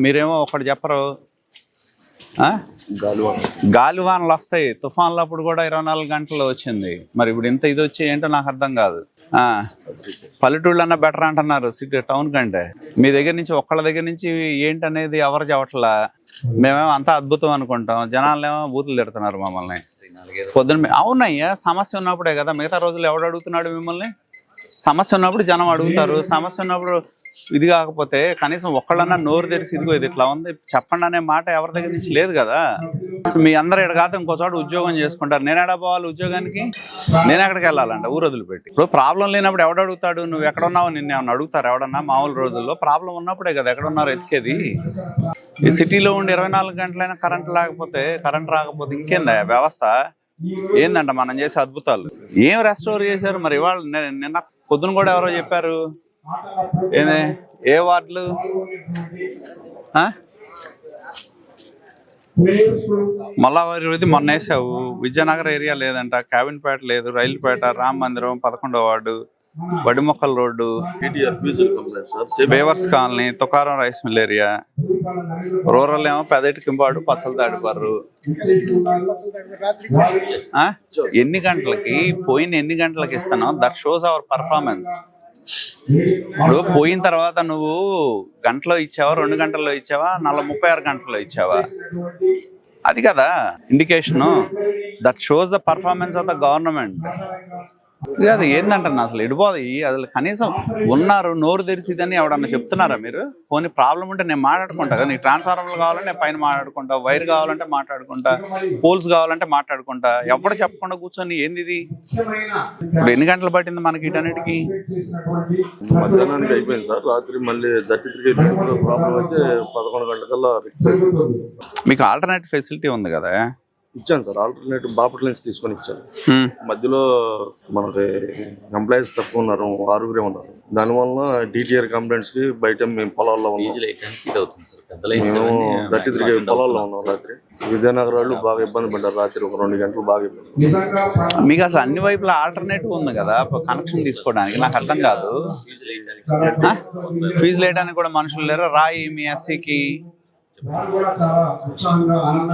మీరేమో ఒకటి చెప్పరు. గాలివానలు వస్తాయి, తుఫాన్లు అప్పుడు కూడా 24 గంటల్లో వచ్చింది. మరి ఇప్పుడు ఇంత ఇది వచ్చి ఏంటో నాకు అర్థం కాదు. పల్లెటూళ్ళు అన్నా బెటర్ అంటున్నారు సిటీ టౌన్ కంటే. మీ దగ్గర నుంచి ఒక్కళ్ళ దగ్గర నుంచి ఏంటనేది ఎవరు చెప్పట్లా. మేమేమో అంతా అద్భుతం అనుకుంటాం, జనాలేమో బూతులు తిడుతున్నారు మమ్మల్ని పొద్దున్న. అవునయ్యా, సమస్య ఉన్నప్పుడే కదా. మిగతా రోజులు ఎవడు అడుగుతున్నాడు మిమ్మల్ని? సమస్య ఉన్నప్పుడు జనం అడుగుతారు. సమస్య ఉన్నప్పుడు ఇది కాకపోతే కనీసం ఒక్కళ్ళన్నా నోరు తెరిచి ఇదిగో ఇది ఇట్లా ఉంది చెప్పండి అనే మాట ఎవరి దగ్గర నుంచి లేదు కదా. మీ అందరు ఇక్కడ కాదు ఇంకో చోట ఉద్యోగం చేసుకుంటారు. నేను ఎక్కడ పోవాలి ఉద్యోగానికి? నేను ఎక్కడికి వెళ్ళాలంట ఊరు వదిలిపెట్టి? ఇప్పుడు ప్రాబ్లం లేనప్పుడు ఎవడు అడుగుతాడు? నువ్వు ఎక్కడున్నావు నిన్ను ఏమన్నా అడుగుతారు ఎవడన్నా? మామూలు రోజుల్లో ప్రాబ్లం ఉన్నప్పుడే కదా ఎక్కడున్నారు ఎతికేది. ఈ సిటీలో ఉండి 24 గంటలైనా కరెంట్ లేకపోతే, కరెంట్ రాకపోతే ఇంకేందా వ్యవస్థ? ఏందంట మనం చేసే అద్భుతాలు? ఏం రెస్టోర్ చేశారు మరి? ఇవాళ నిన్న పొద్దున కూడా ఎవరో చెప్పారు, ఏ వార్డులు మల్లావారి మొన్న వేసావు. విజయనగరం ఏరియా లేదంట, క్యాబిన్పేట లేదు, రైలుపేట, రామ్ మందిరం 11వ వార్డు, వడిమొక్కల రోడ్డు, బేవర్స్ colony, Tukaram rice mill area, rural ఏమో పెదటికింపాడు, పచ్చల తాడిపర్రు. ఎన్ని గంటలకి పోయిన, ఎన్ని గంటలకి ఇస్తాను? That shows our performance. ఇప్పుడు పోయిన తర్వాత నువ్వు గంటలో ఇచ్చావా, 2 గంటల్లో ఇచ్చావా, 36 గంటల్లో ఇచ్చావా? అది కదా indication. That shows the performance of the government. అది ఏంటంటున్నా అసలు ఎడిపోదు. అసలు కనీసం ఉన్నారు నోరు తెరిసిదని ఎవడన్నా చెప్తున్నారా మీరు? పోనీ ప్రాబ్లం ఉంటే నేను మాట్లాడుకుంటా కదా. నీకు ట్రాన్స్ఫార్మర్లు కావాలంటే నేను పైన మాట్లాడుకుంటా, వైర్ కావాలంటే మాట్లాడుకుంటా, పోల్స్ కావాలంటే మాట్లాడుకుంటా. ఎవడు చెప్పకుండా కూర్చొని ఏంది ఇది? ఇప్పుడు ఎన్ని గంటలు పట్టింది మనకి ఇటన్నిటికి? మధ్యాహ్నానికి అయిపోయింది సార్. రాత్రి మళ్ళీ 33 ప్రాబ్లం అయితే 11 గంటలకల్లా మీకు ఆల్టర్నేటివ్ ఫెసిలిటీ ఉంది కదా? ఇచ్చాను సార్. ఆల్టర్నేటివ్ బాపట్ల నుంచి తీసుకొని ఇచ్చాను. మధ్యలో మనకి ఎంప్లాయీస్ తక్కువ ఉన్నారు, 6గురే ఉన్నారు. దానివల్ల డీటీఆర్ కంప్లైంట్స్ కి బయట మేము పొలాల్లో ఉన్నాం. 33 పొలాల్లో ఉన్నాం. రాత్రి విజయనగరం వాళ్ళు బాగా ఇబ్బంది పడ్డారు. రాత్రి ఒక 2 గంటలు బాగా ఇబ్బంది. మీకు అసలు అన్ని వైపులా ఆల్టర్నేటివ్ ఉంది కదా కనెక్షన్ తీసుకోవడానికి? నాకు అర్థం కాదు. ఫీజు వేయడానికి కూడా మనుషులు లేరు. రాయి మీ ఎస్సీకి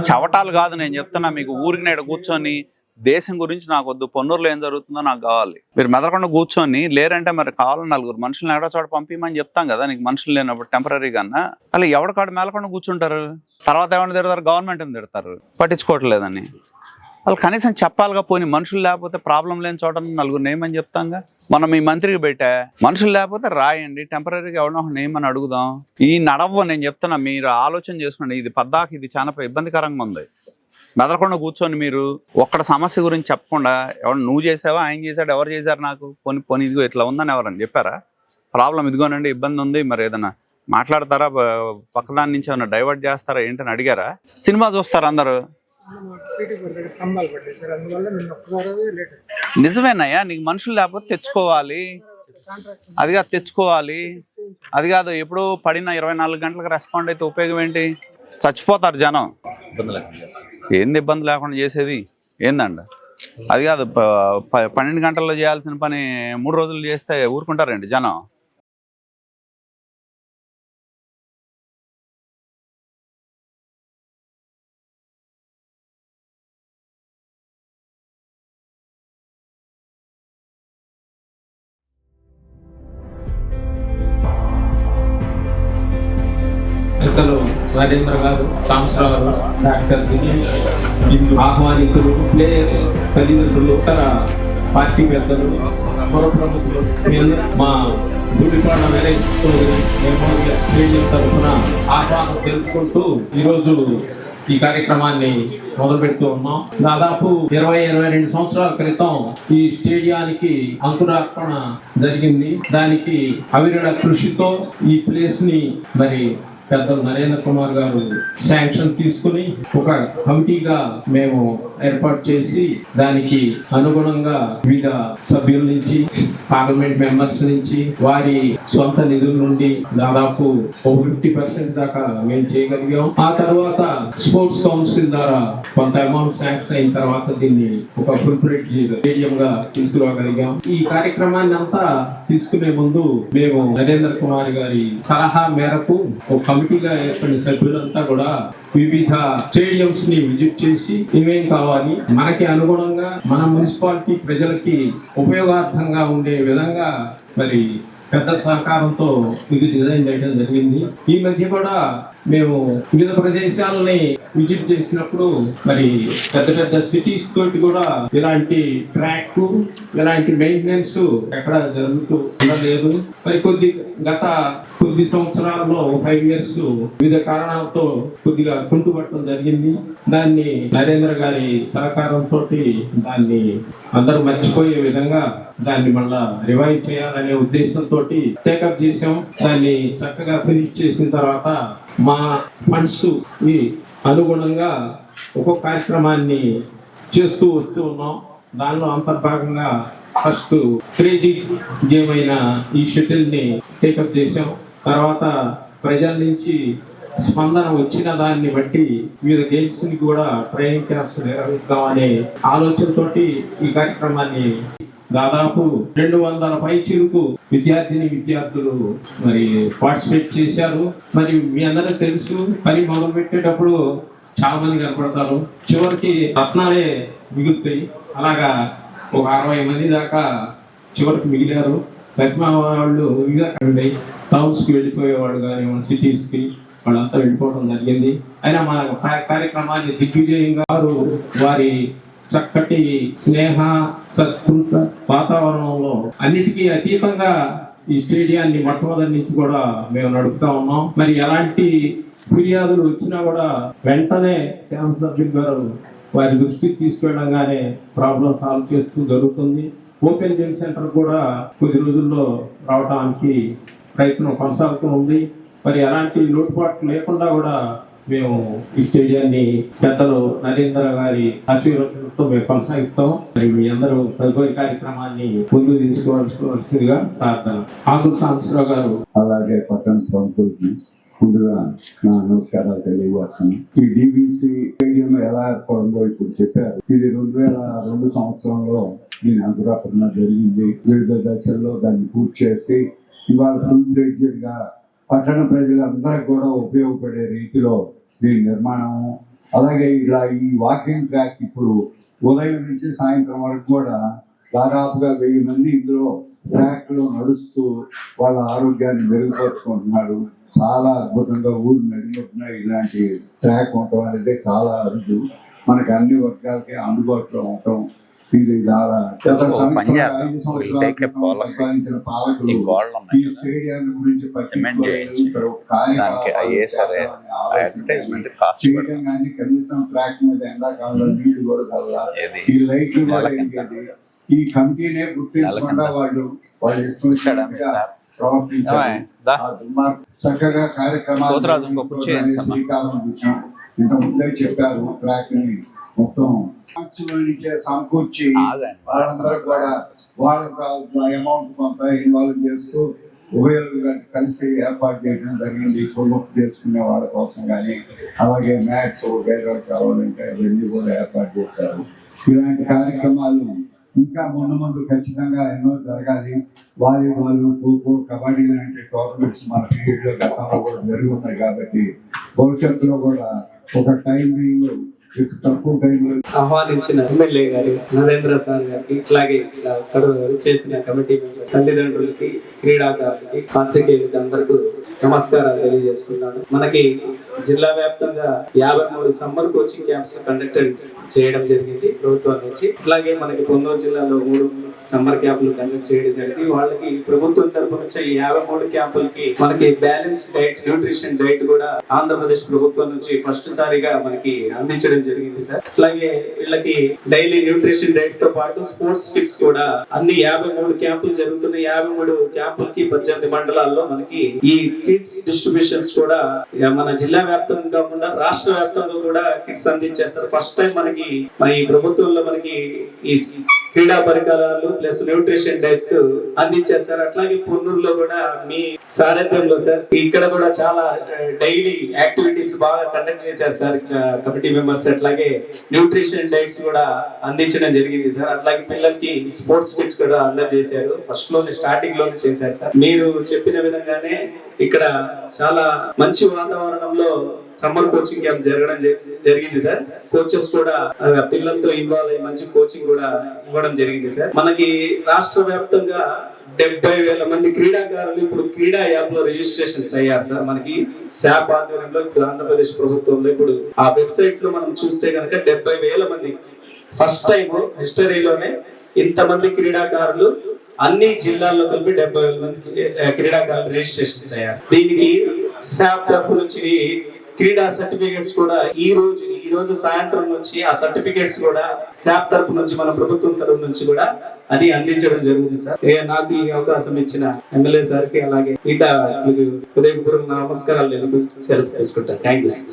చవటాలు కాదు నేను చెప్తున్నా మీకు. ఊరికి నేడు కూర్చొని దేశం గురించి నాకు వద్దు, పొన్నూరులో ఏం జరుగుతుందో నాకు కావాలి. మీరు మెదలకుండా కూర్చొని లేరంటే మరి కావాలని 4 మనుషులను ఎక్కడో చోట పంపించమని చెప్తాం కదా. నీకు మనుషులు లేనప్పుడు టెంపరీగా అలా ఎవడికాడు మేలకుండా కూర్చుంటారు. తర్వాత ఏమైనా తిడతారు, గవర్నమెంట్ని తిడతారు, పట్టించుకోవట్లేదని. వాళ్ళు కనీసం చెప్పాలిగా. పోనీ మనుషులు లేకపోతే ప్రాబ్లం లేని చోట 4 నేమని చెప్తాంగా. మనం మీ మంత్రికి పెట్టా, మనుషులు లేకపోతే రాయండి, టెంపరీగా ఎవడో ఒక నేమ్ అని అడుగుదాం. ఈ నడవ నేను చెప్తున్నా, మీరు ఆలోచన చేసుకోండి. ఇది పద్దాక ఇది చాలా ఇబ్బందికరంగా ఉంది. మెదలకుండా కూర్చొని మీరు ఒక్కడ సమస్య గురించి చెప్పకుండా ఎవరు నువ్వు చేసావా, ఆయన చేశాడు, ఎవరు చేశారు, నాకు పోనీ ఇదిగో ఇట్లా ఉందని ఎవరని చెప్పారా? ప్రాబ్లం ఇదిగోనండి, ఇబ్బంది ఉంది, మరి ఏదైనా మాట్లాడతారా, పక్కదాని నుంచి ఏమైనా డైవర్ట్ చేస్తారా ఏంటని అడిగారా? సినిమా చూస్తారు అందరూ. నిజమేనయ్యా, నీకు మనుషులు లేకపోతే తెచ్చుకోవాలి. అది కాదు తెచ్చుకోవాలి, అది కాదు ఎప్పుడు పడిన 24 గంటలకు రెస్పాండ్ అయితే ఉపయోగం ఏంటి? చచ్చిపోతారు జనం. ఏంది ఇబ్బంది లేకుండా చేసేది ఏందండి? అది కాదు 12 గంటల్లో చేయాల్సిన పని 3 రోజులు చేస్తే ఊరుకుంటారండి జనం? పెద్దలు నరేంద్ర గారు, సాంసరావు, డాక్టర్ దినేష్, ఆహ్వానికులు, ప్లేయర్స్, తల్లిదండ్రులు, ఇతర పార్టీ పెద్దలు, పుర ప్రముఖులు, మా ధూళిపాడ మెమోరియల్ స్టేడియం తరఫున ఆహ్వానం తెలుపుకుంటూ ఈరోజు ఈ కార్యక్రమాన్ని మొదలు పెడుతూ ఉన్నాం. దాదాపు 20-22 సంవత్సరాల క్రితం ఈ స్టేడియానికి అంకురార్పణ జరిగింది. దానికి అవిరళ కృషితో ఈ ప్లేస్ ని మరి పెద్దలు నరేంద్ర కుమార్ గారు శాంక్షన్ తీసుకుని ఒక కమిటీగా మేము ఏర్పాటు చేసి దానికి అనుగుణంగా వివిధ సభ్యుల నుంచి, పార్లమెంట్ మెంబర్స్ నుంచి, వారి సొంత నిధుల నుండి దాదాపు 50% దాకా మేము చేయగలిగాం. ఆ తర్వాత స్పోర్ట్స్ కౌన్సిల్ ద్వారా కొంత అమౌంట్ శాంక్షన్ అయిన తర్వాత దీన్ని ఒక ఫుల్ ఫ్లెడ్జ్డ్ స్టేడియం గా తీసుకురాగలిగాం. ఈ కార్యక్రమాన్ని అంతా తీసుకునే ముందు మేము నరేంద్ర కుమార్ గారి సలహా మేరకు ఒక కమిటీగా ఏర్పడిన సభ్యులంతా కూడా వివిధ స్టేడియంస్ ని విజిట్ చేసి ఏమేం కావాలి మనకి అనుగుణంగా మన మున్సిపాలిటీ ప్రజలకి ఉపయోగార్థంగా ఉండే విధంగా మరి పెద్ద సహకారంతో ఇది డిజైన్ చేయడం జరిగింది. ఈ మధ్య కూడా మేము వివిధ ప్రదేశాలని విజిట్ చేసినప్పుడు మరి పెద్ద పెద్ద సిటీస్ తోటి కూడా ఇలాంటి ట్రాక్ ఇలాంటి మెయింటెనెన్స్ ఎక్కడ జరుగుతూ ఉండలేదు. మరి గత కొద్ది సంవత్సరాలలో 5 years వివిధ కారణాలతో కొద్దిగా కుంటుపట్టడం జరిగింది. దాన్ని నరేంద్ర గారి సహకారంతో దాన్ని అందరూ మర్చిపోయే విధంగా దాన్ని మళ్ళా రివైవ్ చేయాలనే ఉద్దేశంతో టేకప్ చేసాం. దాన్ని చక్కగా ఫినిష్ చేసిన తర్వాత మా ఫండ్స్ అనుగుణంగా ఒక్కొక్క కార్యక్రమాన్ని చేస్తూ వస్తూ ఉన్నాం. దానిలో అంతర్భాగంగా ఫస్ట్ క్రేజీ గేమ్ అయిన ఈ షటిల్ ని టేకప్ చేసాం. తర్వాత ప్రజల నుంచి స్పందన వచ్చిన దాన్ని బట్టి వివిధ గేమ్స్ ని కూడా ట్రైనింగ్ క్యాంప్స్ నిర్వహిద్దాం అనే ఆలోచనతోటి ఈ కార్యక్రమాన్ని దాదాపు 200 పైచిలుకు విద్యార్థులు మరి పార్టిసిపేట్ చేశారు. మరి మీ అందరికీ తెలుసు, పని మొదలు పెట్టేటప్పుడు చాలా మంది కనపడతారు, చివరికి రత్నాలే మిగులుతాయి. అలాగా ఒక 60 మంది దాకా చివరికి మిగిలారు. ప్రతిమా వాళ్ళు టౌన్స్ కి వెళ్ళిపోయేవాళ్ళు కానీ మన సిటీస్ కి వాళ్ళంతా వెళ్ళిపోవడం జరిగింది. అయినా మా కార్యక్రమాన్ని దిగ్విజయంగా వారి చక్కటి స్నేహ సత్కృత వాతావరణంలో అన్నిటికీ అతీతంగా ఈ స్టేడియాన్ని మొట్టమొదటి నుంచి కూడా మేము నడుపుతా ఉన్నాం. మరి ఎలాంటి ఫిర్యాదులు వచ్చినా కూడా వెంటనే శాసనసభ్యులు గారు వారి దృష్టికి తీసుకెళ్ళంగానే ప్రాబ్లం సాల్వ్ చేస్తూ జరుగుతుంది. ఓపెన్ జిమ్ సెంటర్ కూడా కొద్ది రోజుల్లో రావడానికి ప్రయత్నం కొనసాగుతూ ఉంది. మరి ఎలాంటి లోటుపాట్లు లేకుండా కూడా మేము ఈ స్టేడియాన్ని పెద్దలు నరేంద్ర గారి ఆశీర్వాదంతో మేము కొనసాగిస్తాం. మరి మీ అందరూ తదుపరి కార్యక్రమాన్ని ముందు తీసుకోవాల్సిందిగా ప్రార్థన. ఆకుల సాంబశివరావు గారు. అలాగే పట్టణ ప్రముఖులకి ముందుగా నా నమస్కారాలు తెలియవస్తున్నాను. ఈ డిబిసి స్టేడియం ఎలా ఏర్పడిందో ఇప్పుడు చెప్పారు. ఇది 2002 సంవత్సరంలో దీని అంకురార్పణ జరిగింది. వివిధ దశల్లో దాన్ని పూర్తి చేసి ఇవాళ ఫుల్ ఫ్లెడ్జెడ్ గా పట్టణ ప్రజలందరికీ కూడా ఉపయోగపడే రీతిలో దీని నిర్మాణము, అలాగే ఇలా ఈ వాకింగ్ ట్రాక్ ఇప్పుడు ఉదయం నుంచి సాయంత్రం వరకు కూడా దాదాపుగా 1000 మంది ఇందులో ట్రాక్ లో నడుస్తూ వాళ్ళ ఆరోగ్యాన్ని మెరుగుపరుచుకుంటున్నారు. చాలా అద్భుతంగా ఊరు నడిపోతున్నాయి. ఇలాంటి ట్రాక్ ఉండటం అనేది చాలా అరుదు. మనకి అన్ని వర్గాలకి అందుబాటులో ఉండటం ఇది చాలా గత 5 సంవత్సరాల సంపాదించిన పాలకులు ఈ స్టేడియం గురించి చేయడం కానీ కనీసం ట్రాక్ మీద ఎండాకాలంలో నీళ్లు కూడా కలదా, ఈ లైట్లు కూడా ఎదిగేది. ఈ కమిటీనే గుర్తించకుండా వాళ్ళు చక్కగా కార్యక్రమాలు శ్రీకారం చుట్టాం. ఇంత ముందే చెప్పారు ట్రాక్ ని మొత్తం సమకూర్చి వాళ్ళందరూ కూడా వాళ్ళ అమౌంట్ కొంత ఇన్వాల్వ్ చేస్తూ ఉభయోగంగా కలిసి ఏర్పాటు చేయడం జరిగింది. ప్రొమోట్ చేసుకునే వాళ్ళ కోసం కానీ అలాగే మ్యాథ్స్ వేరే కావాలంటే అవన్నీ కూడా ఏర్పాటు చేశారు. ఇలాంటి కార్యక్రమాలు ఇంకా ముందు ఖచ్చితంగా ఎన్నో జరగాలి. వాలీబాల్, ఖోఖో, కబడ్డీ లాంటి టోర్నమెంట్స్ మన పీరియడ్ లో గతంలో కూడా జరుగుతున్నాయి. కాబట్టి భవిష్యత్తులో కూడా ఒక టైమింగ్ తక్కువ టైంలో ఆహ్వానించిన ఎమ్మెల్యే గారు నరేంద్ర సార్ గారికి, ఇట్లాగే చేసిన కమిటీ మెంబర్స్, తల్లిదండ్రులకి, క్రీడాకారులకి, పాత్రికేయులకి అందరికీ నమస్కారాలు తెలియజేసుకున్నాను. మనకి జిల్లా వ్యాప్తంగా 53 సమ్మర్ కోచింగ్ క్యాంప్స్ కండక్ట్ చేయడం జరిగింది ప్రభుత్వం నుంచి. అలాగే మనకి పొన్నూరు జిల్లాలో 3 సమ్మర్ క్యాంపులు కండక్ట్ చేయడం జరిగింది. వాళ్ళకి ప్రభుత్వం తరఫు నుంచి 53 క్యాంపులకి మనకి బ్యాలెన్స్ డైట్, న్యూట్రిషన్ డైట్ కూడా ఆంధ్రప్రదేశ్ ప్రభుత్వం నుంచి ఫస్ట్ సారిగా మనకి అందించడం జరిగింది సార్. అలాగే వీళ్ళకి డైలీ న్యూట్రిషన్ డైట్స్ తో పాటు స్పోర్ట్స్ కిట్స్ కూడా అన్ని 53 క్యాంపులు జరుగుతున్న 53 క్యాంపులకి 18 మండలాల్లో మనకి ఈ కిట్స్ డిస్ట్రిబ్యూషన్స్ కూడా మన జిల్లా వ్యాప్తంగా కాకుండా రాష్ట్ర వ్యాప్తంగా కూడా కిట్స్ అందించేస్తారు. ఫస్ట్ టైం మనకి ఈ ప్రభుత్వంలో మనకి ఈ క్రీడా పరికరాలు ప్లస్ న్యూట్రిషన్ డైట్స్ అందించారు సార్. అట్లాగే పొన్నూరులో కూడా మీ సారథ్యంలో సార్ ఇక్కడ కూడా చాలా డైలీ యాక్టివిటీస్ బాగా కండక్ట్ చేశారు సార్ కమిటీ మెంబర్స్. అట్లాగే న్యూట్రిషన్ డైట్స్ కూడా అందించడం జరిగింది సార్. అట్లాగే పిల్లలకి స్పోర్ట్స్ కిట్స్ కూడా అందజేశారు. ఫస్ట్ లోనే స్టార్టింగ్ లోనే చేశారు సార్. మీరు చెప్పిన విధంగానే ఇక్కడ చాలా మంచి వాతావరణంలో సమ్మర్ కోచింగ్ క్యాంప్ జరగడం జరిగింది సార్. కోచెస్ కూడా పిల్లలతో ఇన్వాల్వ్ అయ్యి మంచి కోచింగ్ కూడా ఇవ్వడం జరిగింది సార్. మనకి రాష్ట్ర వ్యాప్తంగా 70,000 మంది క్రీడాకారులు ఇప్పుడు క్రీడా యాప్ లో రిజిస్ట్రేషన్స్ అయ్యారు సార్. మనకి శాప్ ఆధ్వర్యంలో ఇప్పుడు ఆంధ్రప్రదేశ్ ప్రభుత్వంలో ఇప్పుడు ఆ వెబ్సైట్ లో మనం చూస్తే కనుక 70,000 మంది ఫస్ట్ టైం హిస్టరీలోనే ఇంతమంది క్రీడాకారులు అన్ని జిల్లాల్లో కలిపి 70,000 మంది క్రీడాకారులు రిజిస్ట్రేషన్స్ అయ్యారు. దీనికి శాప్ తరపు నుంచి క్రీడా సర్టిఫికేట్స్ కూడా ఈ రోజు సాయంత్రం నుంచి ఆ సర్టిఫికేట్స్ కూడా శాప్ తరపు నుంచి మన ప్రభుత్వం తరపు నుంచి కూడా అది అందించడం జరుగుతుంది సార్. నాకు ఈ అవకాశం ఇచ్చిన ఎమ్మెల్యే సార్ కి అలాగే మిగతా హృదయపూర్వక నమస్కారాలు సెలవు తీసుకుంటాను. Thank you sir.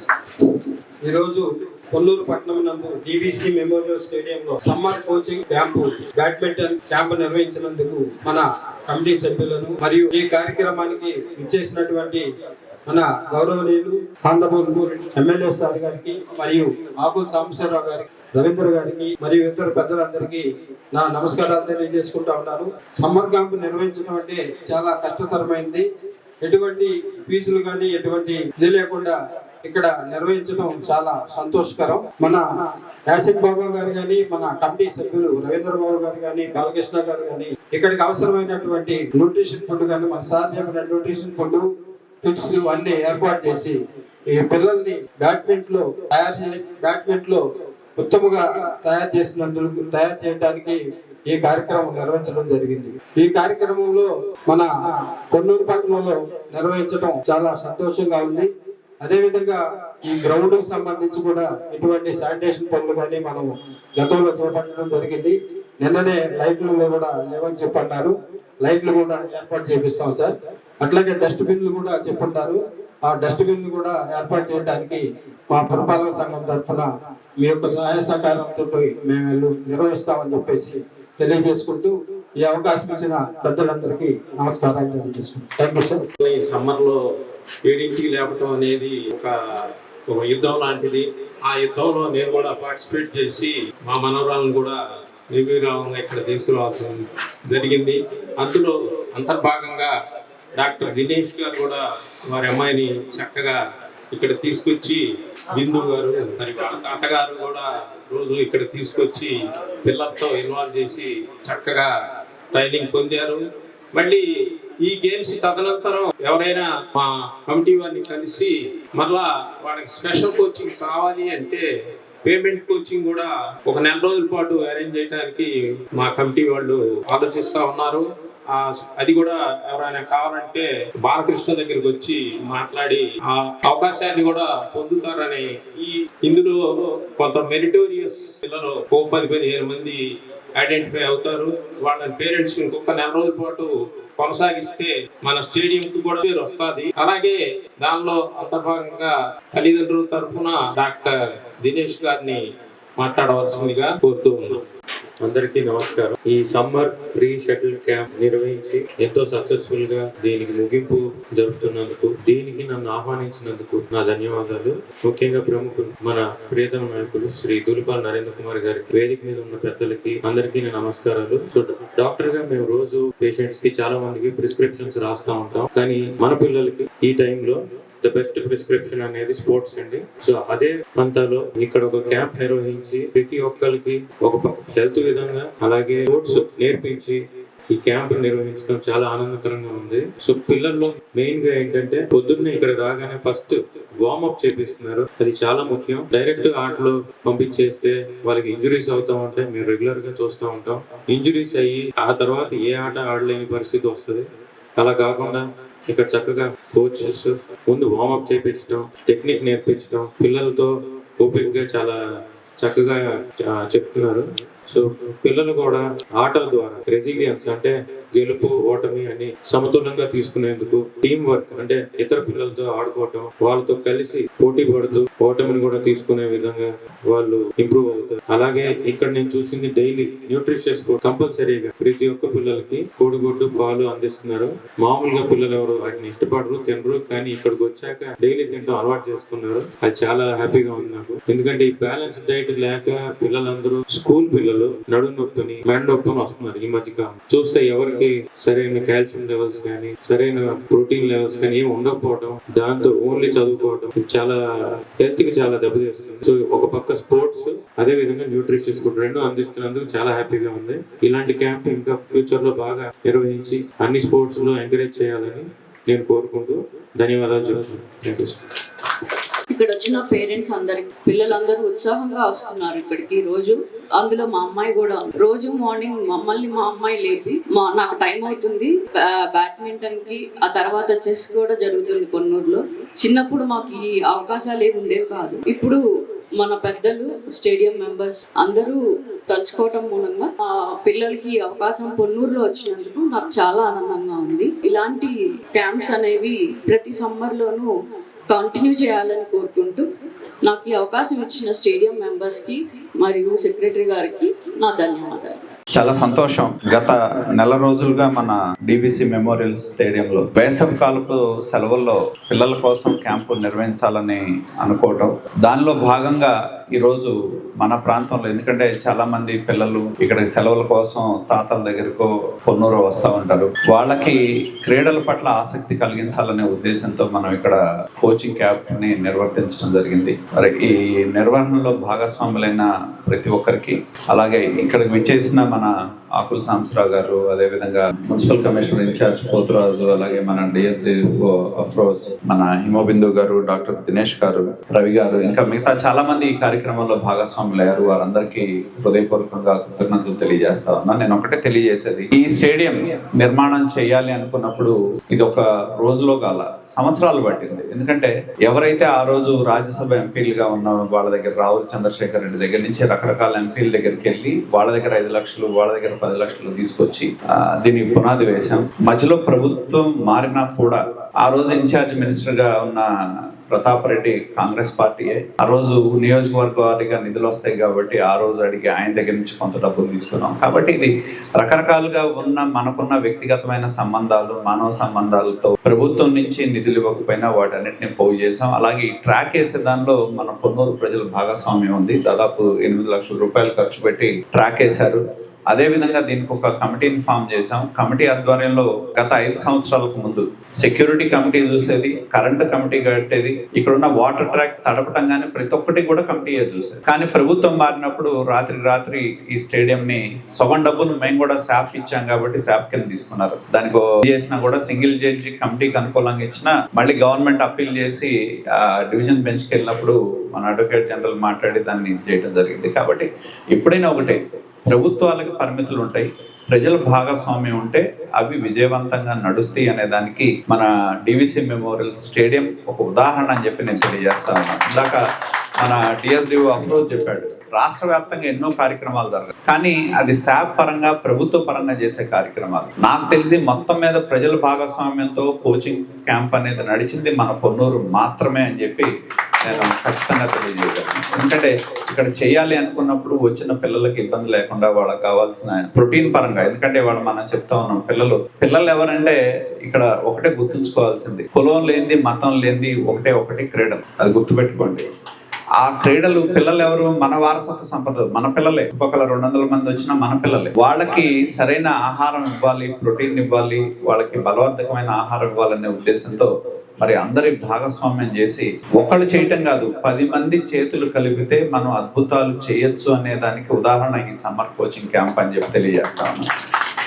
ఈరోజు కొల్లూరు పట్టణం నందు డివిసి మెమోరియల్ స్టేడియంలో summer coaching camp badminton camp నిర్వహించినందుకు మన కమిటీ సభ్యులను మరియు ఈ కార్యక్రమానికి ఇచ్చేసినటువంటి మన గౌరవనీయులు హానరబుల్ ఎమ్మెల్యే సార్ గారికి మరియు ఆకుల సాంబశివరావు గారికి, రవీంద్ర గారికి మరియు ఇతర పెద్దలందరికీ నా నమస్కారాలు తెలియజేసుకుంటా ఉన్నాను. సమ్మర్ క్యాంపు నిర్వహించడం అంటే చాలా కష్టతరమైంది. ఎటువంటి ఫీజులు కానీ ఎటువంటి ఇది లేకుండా ఇక్కడ నిర్వహించడం చాలా సంతోషకరం. మన యాసిన్ బాబా గారు కానీ, మన కమిటీ సభ్యులు రవీంద్ర బాబు గారు కానీ, బాలకృష్ణ గారు కానీ ఇక్కడికి అవసరమైనటువంటి న్యూట్రిషన్ ఫుడ్ కానీ మన సార్ చెప్పిన న్యూట్రిషన్ ఫుడ్ ఫిట్స్ అన్ని ఏర్పాటు చేసి ఈ పిల్లల్ని బ్యాడ్మింటన్ లో ఉత్తమంగా తయారు చేయడానికి ఈ కార్యక్రమం నిర్వహించడం జరిగింది. ఈ కార్యక్రమంలో మన కొన్నూరు పట్టణంలో నిర్వహించడం చాలా సంతోషంగా ఉంది. అదే విధంగా ఈ గ్రౌండ్ కి సంబంధించి కూడా ఎటువంటి శానిటేషన్ పనులు కానీ మనం గతంలో చేపట్టడం జరిగింది. నిన్ననే లైట్లు కూడా లేవని చెప్పన్నారు. లైట్లు కూడా ఏర్పాటు చేపిస్తాం సార్. అట్లాగే డస్ట్ బిన్లు కూడా చెప్పుంటారు. ఆ డస్ట్ బిన్లు కూడా ఏర్పాటు చేయడానికి మా పురపాలక సంఘం తరఫున మీ యొక్క సహాయ సహకారంతో మేము నిర్వహిస్తామని చెప్పేసి తెలియజేసుకుంటూ ఈ అవకాశం ఇచ్చిన పెద్దలందరికీ నమస్కారాలు తెలియజేసుకుంటాం. Thank you sir. ఈ సమ్మర్లో ఏడింటికి లేపటం అనేది ఒక యుద్ధం లాంటిది. ఆ యుద్ధంలో నేను కూడా పార్టిసిపేట్ చేసి మా మనవరాలను కూడా నిర్విరామంగా ఇక్కడ తీసుకురావాల్సిన జరిగింది. అందులో అంతర్భాగంగా డాక్టర్ దినేష్ గారు కూడా వారి అమ్మాయిని చక్కగా ఇక్కడ తీసుకొచ్చి, బిందు గారు మరి వాళ్ళ తాతగారు కూడా రోజు ఇక్కడ తీసుకొచ్చి పిల్లలతో ఇన్వాల్వ్ చేసి చక్కగా ట్రైనింగ్ పొందారు. మళ్ళీ ఈ గేమ్స్ తదనంతరం ఎవరైనా మా కమిటీ వారిని కలిసి మళ్ళా వాళ్ళకి స్పెషల్ కోచింగ్ కావాలి అంటే పేమెంట్ కోచింగ్ కూడా ఒక 4 రోజుల పాటు అరేంజ్ చేయడానికి మా కమిటీ వాళ్ళు ఆలోచిస్తా ఉన్నారు. అది కూడా ఎవరైనా కావాలంటే బాలకృష్ణ దగ్గరికి వచ్చి మాట్లాడి ఆ అవకాశాన్ని కూడా పొందుతారని ఇందులో కొంత మెరిటోరియస్ పిల్లలు 10-15 మంది ఐడెంటిఫై అవుతారు. వాళ్ళ పేరెంట్స్ ఇంకొక 4 రోజుల పాటు కొనసాగిస్తే మన స్టేడియం కు కూడా పేరు వస్తుంది. అలాగే దానిలో అంతర్భాగంగా తల్లిదండ్రుల తరఫున డాక్టర్ దినేష్ గారిని మాట్లాడవలసిందిగా కోరుతూ ఉన్నాం. అందరికీ నమస్కారం. ఈ సమ్మర్ ఫ్రీ షటిల్ క్యాంప్ నిర్వహించి ఎంతో సక్సెస్ఫుల్ గా దీనికి ముగింపు జరుపుతున్నందుకు, దీనికి నన్ను ఆహ్వానించినందుకు నా ధన్యవాదాలు. ముఖ్యంగా ప్రముఖులు మన ప్రియతమ నాయకులు శ్రీ దులిపాల నరేంద్ర కుమార్ గారికి, వేదిక మీద ఉన్న పెద్దలకి అందరికీ నా నమస్కారాలు. డాక్టర్ గా మేము రోజు పేషెంట్స్ కి చాలా మందికి ప్రిస్క్రిప్షన్స్ రాస్తా ఉంటాం. కానీ మన పిల్లలకి ఈ టైంలో ద బెస్ట్ ప్రిస్క్రిప్షన్ అనేది స్పోర్ట్స్ అండి. సో అదే పంతాలో ఇక్కడ ఒక క్యాంప్ నిర్వహించి ప్రతి ఒక్కరికి ఒక హెల్త్ విధంగా అలాగే స్పోర్ట్స్ నేర్పించి ఈ క్యాంప్ నిర్వహించడం చాలా ఆనందకరంగా ఉంది. సో పిల్లల్లో మెయిన్ గా ఏంటంటే పొద్దున్నే ఇక్కడ రాగానే ఫస్ట్ వార్మప్ చేపిస్తున్నారు. అది చాలా ముఖ్యం. డైరెక్ట్ ఆటలో పంపించేస్తే వాళ్ళకి ఇంజురీస్ అవుతా ఉంటాయి. మేము రెగ్యులర్ గా చూస్తూ ఉంటాం. ఇంజురీస్ అయ్యి ఆ తర్వాత ఏ ఆట ఆడలేని పరిస్థితి వస్తుంది. అలా కాకుండా ఇక్కడ చక్కగా కోచెస్ ముందు వార్మప్ చేయించడం, టెక్నిక్ నేర్పించడం, పిల్లలతో ఓపికగా చాలా చక్కగా చెప్తున్నారు. సో పిల్లలు కూడా ఆటల ద్వారా రెసిలియన్స్ అంటే గెలుపు ఓటమి అని సమతుల్యంగా తీసుకునేందుకు టీం వర్క్ అంటే ఇతర పిల్లలతో ఆడుకోవటం, వాళ్ళతో కలిసి పోటీ పడుతూ ఓటమిని కూడా తీసుకునే విధంగా వాళ్ళు ఇంప్రూవ్ అవుతారు. అలాగే ఇక్కడ నేను చూసింది డైలీ న్యూట్రిషియస్ ఫుడ్ కంపల్సరీగా ప్రతి ఒక్క పిల్లలకి కోడిగుడ్డు పాలు అందిస్తున్నారు. మామూలుగా పిల్లలు ఎవరు వాటిని ఇష్టపడరు, తినరు, కానీ ఇక్కడికి వచ్చాక డైలీ తింటాం అలవాటు చేసుకున్నారు. అది చాలా హ్యాపీగా ఉంది నాకు. ఎందుకంటే ఈ బ్యాలెన్స్ డైట్ లేక పిల్లలందరూ స్కూల్ పిల్లలు నడుము నొప్పిని మెడ నొప్పిని వస్తున్నారు ఈ మధ్య కాలం. చూస్తే ఎవరికి సరైన కాల్షియం లెవెల్స్ కానీ సరైన ప్రోటీన్ లెవెల్స్ కానీ ఏమి ఉండకపోవడం, దాంతో ఓన్లీ చదువుకోవడం ఇది చాలా హెల్త్ కి చాలా దెబ్బతీస్తుంది. సో ఒక పక్క స్పోర్ట్స్ అదే విధంగా న్యూట్రిషియస్ ఫుడ్ రెండు అందిస్తున్నందుకు చాలా హ్యాపీగా ఉంది. ఇలాంటి క్యాంప్ ఇంకా ఫ్యూచర్ లో బాగా నిర్వహించి అన్ని స్పోర్ట్స్ లో ఎంకరేజ్ చేయాలని నేను కోరుకుంటూ ధన్యవాదాలు చెప్తున్నాను. Thank you sir. ఇక్కడ వచ్చిన పేరెంట్స్ అందరికి పిల్లలందరూ ఉత్సాహంగా వస్తున్నారు ఇక్కడికి రోజు. అందులో మా అమ్మాయి కూడా రోజు మార్నింగ్ మమ్మల్ని మా అమ్మాయి లేపి నాకు టైం అవుతుంది బ్యాడ్మింటన్ కి, ఆ తర్వాత చెస్ కూడా జరుగుతుంది పొన్నూరులో. చిన్నప్పుడు మాకు ఈ అవకాశాలు ఏమి ఉండేవి కాదు. ఇప్పుడు మన పెద్దలు స్టేడియం మెంబర్స్ అందరూ తలుచుకోవటం మూలంగా ఆ పిల్లలకి అవకాశం పొన్నూరులో వచ్చినందుకు నాకు చాలా ఆనందంగా ఉంది. ఇలాంటి క్యాంప్స్ అనేవి ప్రతి సమ్మర్లోనూ కంటిన్యూ చేయాలని కోరుకుంటూ నాకు ఈ అవకాశం ఇచ్చిన స్టేడియం మెంబర్స్కి మరియు సెక్రటరీ గారికి నా ధన్యవాదాలు. చాలా సంతోషం. గత నెల రోజులుగా మన డిబిసి మెమోరియల్ స్టేడియంలో వేసవి కాలపు సెలవుల్లో పిల్లల కోసం క్యాంపు నిర్వహించాలని అనుకోవటం, దానిలో భాగంగా ఈరోజు మన ప్రాంతంలో, ఎందుకంటే చాలా మంది పిల్లలు ఇక్కడ సెలవుల కోసం తాతల దగ్గరకు పొన్నూరు వస్తూ ఉంటారు, వాళ్ళకి క్రీడల పట్ల ఆసక్తి కలిగించాలనే ఉద్దేశంతో మనం ఇక్కడ కోచింగ్ క్యాంప్ ని నిర్వర్తించడం జరిగింది. మరి ఈ నిర్వహణలో భాగస్వాములైన ప్రతి ఒక్కరికి, అలాగే ఇక్కడికి విచ్చేసిన మన ఆకుల సాంబశివరావు గారు, అదేవిధంగా మున్సిపల్ కమిషనర్ ఇన్ఛార్జ్ పోతురాజు, అలాగే మన డిఎస్డి అఫ్రోజ్, మన హిమోబిందు గారు, డాక్టర్ దినేష్ గారు, రవి గారు, ఇంకా మిగతా చాలా మంది ఈ కార్యక్రమంలో భాగస్వాములు అయ్యారు. వారందరికీ హృదయపూర్వకంగా కృతజ్ఞతలు తెలియజేస్తా ఉన్నా. నేను ఒకటే తెలియజేసేది, ఈ స్టేడియం నిర్మాణం చేయాలి అనుకున్నప్పుడు ఇది ఒక రోజులో కాల సంవత్సరాలు పట్టింది. ఎందుకంటే ఎవరైతే ఆ రోజు రాజ్యసభ ఎంపీలుగా ఉన్న వాళ్ళ దగ్గర, రావుల చంద్రశేఖర్ రెడ్డి దగ్గర నుంచి రకరకాల ఎంపీల దగ్గరికి వెళ్ళి వాళ్ళ దగ్గర 5 లక్షలు, వాళ్ళ దగ్గర 10 లక్షలు తీసుకొచ్చి దీనికి పునాది వేశాం. మధ్యలో ప్రభుత్వం మారినా కూడా ఆ రోజు ఇన్ఛార్జ్ మినిస్టర్ గా ఉన్న ప్రతాప్ రెడ్డి కాంగ్రెస్ పార్టీయే. ఆ రోజు నియోజకవర్గ వారిగా నిధులు వస్తాయి కాబట్టి ఆ రోజు అడిగి ఆయన దగ్గర నుంచి కొంత డబ్బులు తీసుకున్నాం. కాబట్టి ఇది రకరకాలుగా ఉన్న మనకున్న వ్యక్తిగతమైన సంబంధాలు, మానవ సంబంధాలతో ప్రభుత్వం నుంచి నిధులు ఇవ్వకపోయినా వాటన్నిటిని పోగు చేసాం. అలాగే ఈ ట్రాక్ వేసే దానిలో మన పొన్నూరు ప్రజల భాగస్వామ్యం ఉంది. దాదాపు 8 లక్షల రూపాయలు ఖర్చు పెట్టి ట్రాక్ వేశారు. అదే విధంగా దీనికి ఒక కమిటీని ఫామ్ చేశాం. కమిటీ ఆధ్వర్యంలో గత 5 సంవత్సరాలకు ముందు సెక్యూరిటీ కమిటీ చూసేది, కరెంట్ కమిటీ కట్టేది, ఇక్కడ ఉన్న వాటర్ ట్రాక్ తడపటం కానీ ప్రతి ఒక్కటి కూడా కమిటీయే చూసేది. కానీ ప్రభుత్వం మారినప్పుడు రాత్రి ఈ స్టేడియం ని సగం డబ్బులు మేము కూడా శాప్ ఇచ్చాం కాబట్టి శాప్ కింద తీసుకున్నారు. దానికి చేసినా కూడా సింగిల్ జడ్జి కమిటీకి అనుకూలంగా ఇచ్చినా మళ్ళీ గవర్నమెంట్ అప్పీల్ చేసి డివిజన్ బెంచ్ కి వెళ్ళినప్పుడు మన అడ్వకేట్ జనరల్ మాట్లాడి దాన్ని చేయడం జరిగింది. కాబట్టి ఎప్పుడైనా ఒకటే, ప్రభుత్వాలకు పరిమితులు ఉంటాయి, ప్రజల భాగస్వామ్యం ఉంటే అవి విజయవంతంగా నడుస్తాయి అనే దానికి మన డివిసి మెమోరియల్ స్టేడియం ఒక ఉదాహరణ అని చెప్పి నేను తెలియజేస్తా ఉన్నాను. ఇందాక మన డిఎస్డిఓ అఫ్రోజ్ చెప్పాడు, రాష్ట్ర వ్యాప్తంగా ఎన్నో కార్యక్రమాలు జరగాలి, కానీ అది శాప్ పరంగా ప్రభుత్వ పరంగా చేసే కార్యక్రమాలు. నాకు తెలిసి మొత్తం మీద ప్రజల భాగస్వామ్యంతో కోచింగ్ క్యాంప్ అనేది నడిచింది మన పొన్నూరు మాత్రమే అని చెప్పి నేను ఖచ్చితంగా తెలియజేయగలను. ఎందుకంటే ఇక్కడ చేయాలి అనుకున్నప్పుడు వచ్చిన పిల్లలకి ఇబ్బంది లేకుండా వాళ్ళకి కావాల్సిన ప్రోటీన్ పరంగా, ఎందుకంటే వాళ్ళు మనం చెప్తా ఉన్నాం పిల్లలు ఎవరంటే ఇక్కడ ఒకటే గుర్తుంచుకోవాల్సింది, కులం లేనిది మతం లేనిది ఒకటి క్రీడలు. అది గుర్తుపెట్టుకోండి. ఆ క్రీడలు పిల్లలు ఎవరు? మన వారసత్వ సంపద, మన పిల్లలే. ఇంకొకరు 200 మంది వచ్చినా మన పిల్లలే. వాళ్ళకి సరైన ఆహారం ఇవ్వాలి, ప్రోటీన్ ఇవ్వాలి, వాళ్ళకి బలవర్ధకమైన ఆహారం ఇవ్వాలనే ఉద్దేశంతో మరి అందరి భాగస్వామ్యం చేసి ఒకళ్ళు చేయటం కాదు, 10 మంది చేతులు కలిపితే మనం అద్భుతాలు చేయొచ్చు అనే దానికి ఉదాహరణ ఈ సమ్మర్ కోచింగ్ క్యాంప్ అని చెప్పి తెలియజేస్తాను.